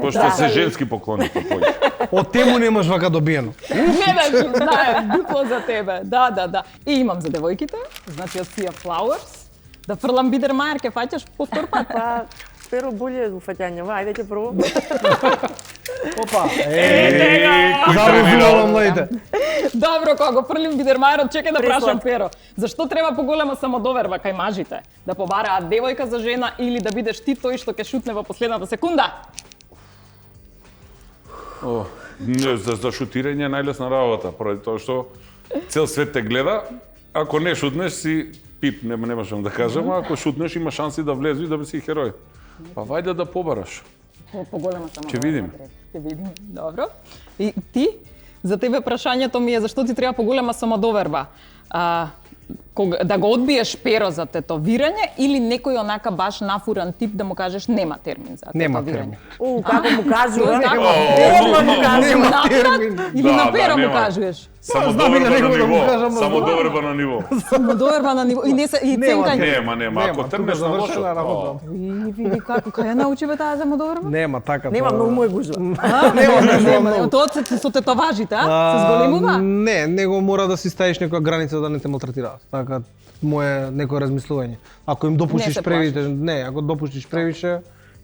пошто Да. се женски поклоници појде. Од тему немаш вака добиено. Гледаш, знае, дупло за тебе. Да. И имам за девојките, значи од Sia Flowers. Да фрлам Бидермајер, ке фаќаш повтор пат. Па, Перо болje ufаќање, ајде ќе пробам. Опа. Зарозувала младите. Добро, кога го фрлим Бидермајерот, чекај да прашам Пресладко. Перо. Зашто треба поголема самодоверба кај мажите? Да побараат девојка за жена или да бидеш ти тој што ќе шутне во последната секунда? Не, за шутирање е најлесна работа, поради тоа што цел свет те гледа, ако не шутнеш си пип, немашам да кажам, а ако шутнеш има шанси да влезеш и да си херој. Па вајде да побараш. Поголема самодоверба. Ќе видим. Ќе видим. Добро. И ти? За тебе прашањето ми е зашто ти треба поголема самодоверба? Да го одбиеш Перо за тетовирање или некој онака баш нафуран тип да му кажеш нема термин за Нема тетовирање? термин. Како му кажува? Одма му Нема кажува. термин. Или Да, на Перо му нема. кажеш? Само знам и на доверба на него да му ниво. кажам, Само ама доверба на ниво. Самодоверба на ниво и не се и Нема ценкање. Нема, ако трнеш на лошо. завршена работа. И види како кај ја научи бе таа самодоверба? Нема така. Нема, тоа- многу му е гужва. Нема. Тоа со тетоважите, а? Се зголемува? Не, него мора да си ставиш некоја граница да не те малтретираат. Така мое некое размислување. Ако им Не допуштиш се превише, не, ако допуштиш превише,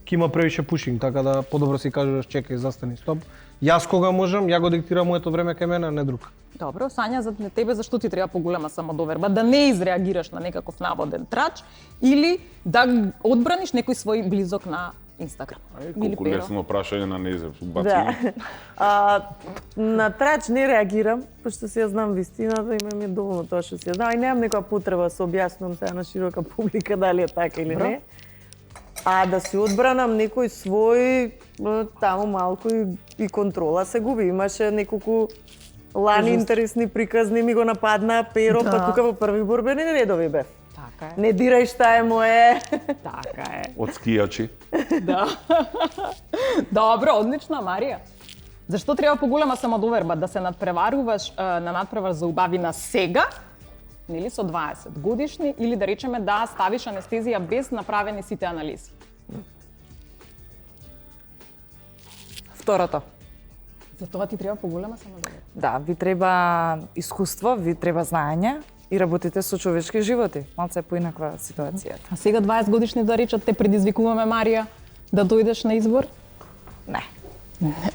ќе има превише пушинг, така да подобро си кажеш чекај, застани, стоп. Јас кога можам, ја го диктирам моето време кај мене, не друг. Добро, Сања, за тебе зашто ти треба поголема самодоверба? Да не изреагираш на некаков наводен трач или да одбраниш некој свој близок на Инстаграм? Или Колку Перо? лесно прашање на Незев. Да. На трач не реагирам, пошто си ја знам вистината и ми е доволно тоа што си ја знам. И немам некоја потреба да се објаснувам сега на широка публика дали е така или не. А да си одбранам некој свој, таму малку и контрола се губи. Имаше неколку лани интересни приказни, ми го нападна Перо, па тука во први борбени редови бев. Така е. Не дирај шта е мое. Така е. Од скијачи. Да. Добро, одлично, Марија. Зашто треба поголема самодоверба? Да се надпреваруваш на надпревар за убавина сега, нели со 20 годишни, или да речеме да ставиш анестезија без направени сите анализи? Второто. За тоа ти треба поголема самодоверба. Да, ви треба искуство, ви треба знаење и работите со човечки животи. Малце поинаква ситуацијата. А сега 20 годишни да речат те предизвикуваме, Марија, да дојдеш на избор? Не.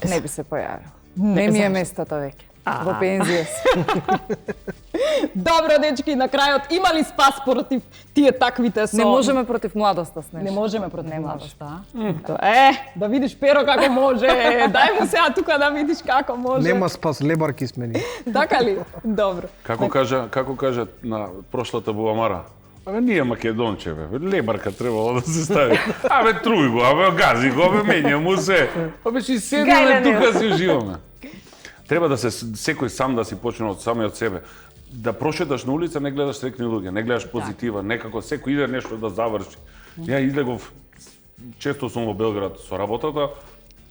Не би се појавил. Не, Не ми е зашто? местото веќе. Во пензија си. Добро, дечки, на крајот има ли спас против тие таквите со... Не можеме против младоста, Снеж. Не можеме против Не младоста, а? Да видиш Перо како може. Дај му сега тука да видиш како може. Нема спас, лебарки смени. Така ли? Добро. Како кажа на прошлата буамара? Абе, ние македончеве, лебарка требало да се стави. Абе, труј го, абе, гази го, абе, менја му се. Абе, си седиме тука си уживаме. Треба да се секој сам да си почне од самиот себе. Да прошеташ на улица, не гледаш срекни луѓе, не гледаш позитива, некако секој иде нешто да заврши. Ја излегов, често сум во Белград со работата,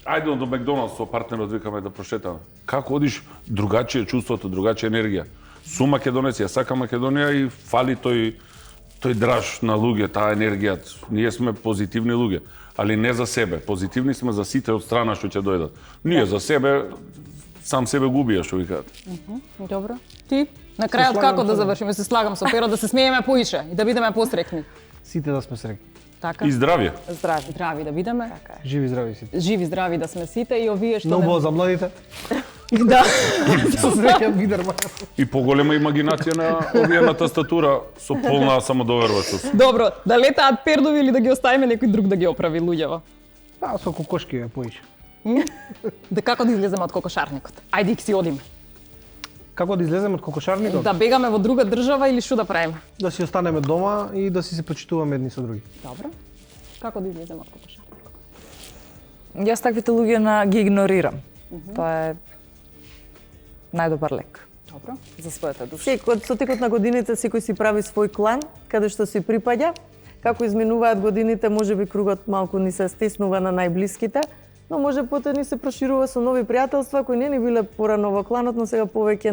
ајде до Макдоналдс со партнерот викаме да прошетаме. Како одиш, другачие чувството, другачија енергија. Сум македонец, ја сакам Македонија и фали тој драж на луѓе, таа енергија. Ние сме позитивни луѓе, али не за себе. Позитивни сме за сите од страна што ќе дојдат. Ние за себе сам себе губија, што викаат. Добро. Ти? На крајот како да завршиме? Се слагам со Перо да се смееме поише и да бидеме посрекни. Сите да сме срекни. Така? И здравје. Здрави да бидеме. Така е. Живи здрави сите. Живи здрави да сме сите и овие што Многу за младите. Да. Со среќа бидерма. И поголема имагинација на овие на тастатура со полна самодовербачност. Добро, да летаат пердови или да ги оставиме некој друг да ги оправи луѓево? Да, со кокошки е поише. Да како да излеземе од кокошарникот? Ајде си одиме. Како да излеземе од кокошарникот? Да бегаме во друга држава или што да правиме? Да си останеме дома и да си се почитуваме едни со други. Добро. Како да излеземе од кокошарникот? Јас таквите луѓе ги игнорирам. Тоа е најдобар лек. Добро. За својата душа. Секој со текот на годините секој си прави свој клан, каде што си припаѓа. Како изменуваат годините, можеби кругот малку ни се стеснува на најблиските, но може потоа ни се проширува со нови пријателства кои не ни биле порано во кланот, но сега повеќе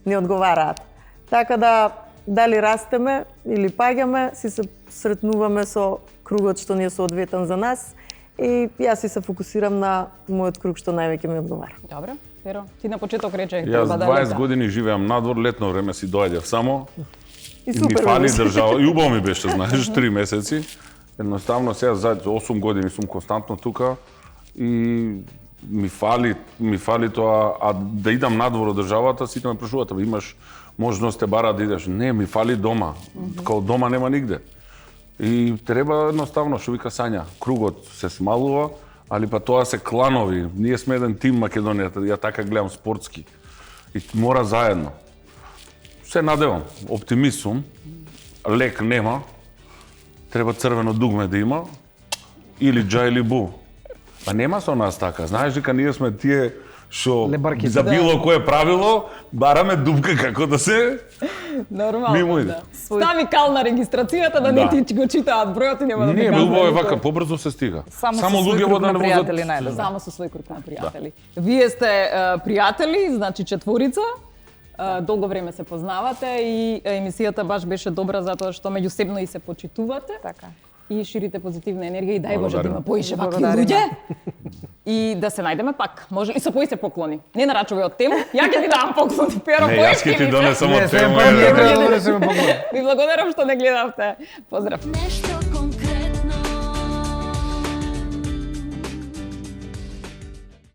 ни одговараат. Така да дали растеме или паѓаме, си се сретнуваме со кругот што ни е соодветен за нас и јас си се фокусирам на мојот круг што највеќе ми одговара. Добро. Перо, ти на почеток рече Јас треба да 20 лета. години живеам надвор, летно време си доаѓав само. И И ми супер фали убаво. држава. И убаво ми беше, знаеш, 3 месеци. Едноставно сега за 8 години сум константно тука и ми фали тоа, а да идам надвор од државата, сите ме прашуваат, абе имаш можност те бара да идеш. Не, ми фали дома. Као дома нема нигде. И треба едноставно, што вика Сања, кругот се смалува, али па тоа се кланови. Ние сме еден тим Македонија, ја така гледам спортски. И мора заедно. Се надевам, оптимист сум, лек нема, треба црвено дугме да има, или джа или бу. Па нема со нас така, знаеш дека ние сме тие што Лебарките. за било кое правило бараме дупка како да се... Нормално, Мимо иде. да. Стави кал на регистрацијата да не ти го читаат бројот и нема да Не, те убаво е казваат. вака, побрзо се стига. Само со свој луѓе круг да на не пријатели возат... најдобро. Само со свој круг на пријатели. Вие сте пријатели, значи четворица. Долго време се познавате и емисијата баш беше добра затоа што меѓусебно и се почитувате. Така. И ширите позитивна енергија и дај Боже да има поише вакви Благодариме. луѓе. И да се најдеме пак. Може и со поише поклони. Не нарачувај од тему. Ја ќе ти давам поклони, Перо, Не, јас ќе ти поише. донесам од Не, тема. сега па ние треба да се погледа. Ви благодарам што не гледавте. Поздрав. Nešto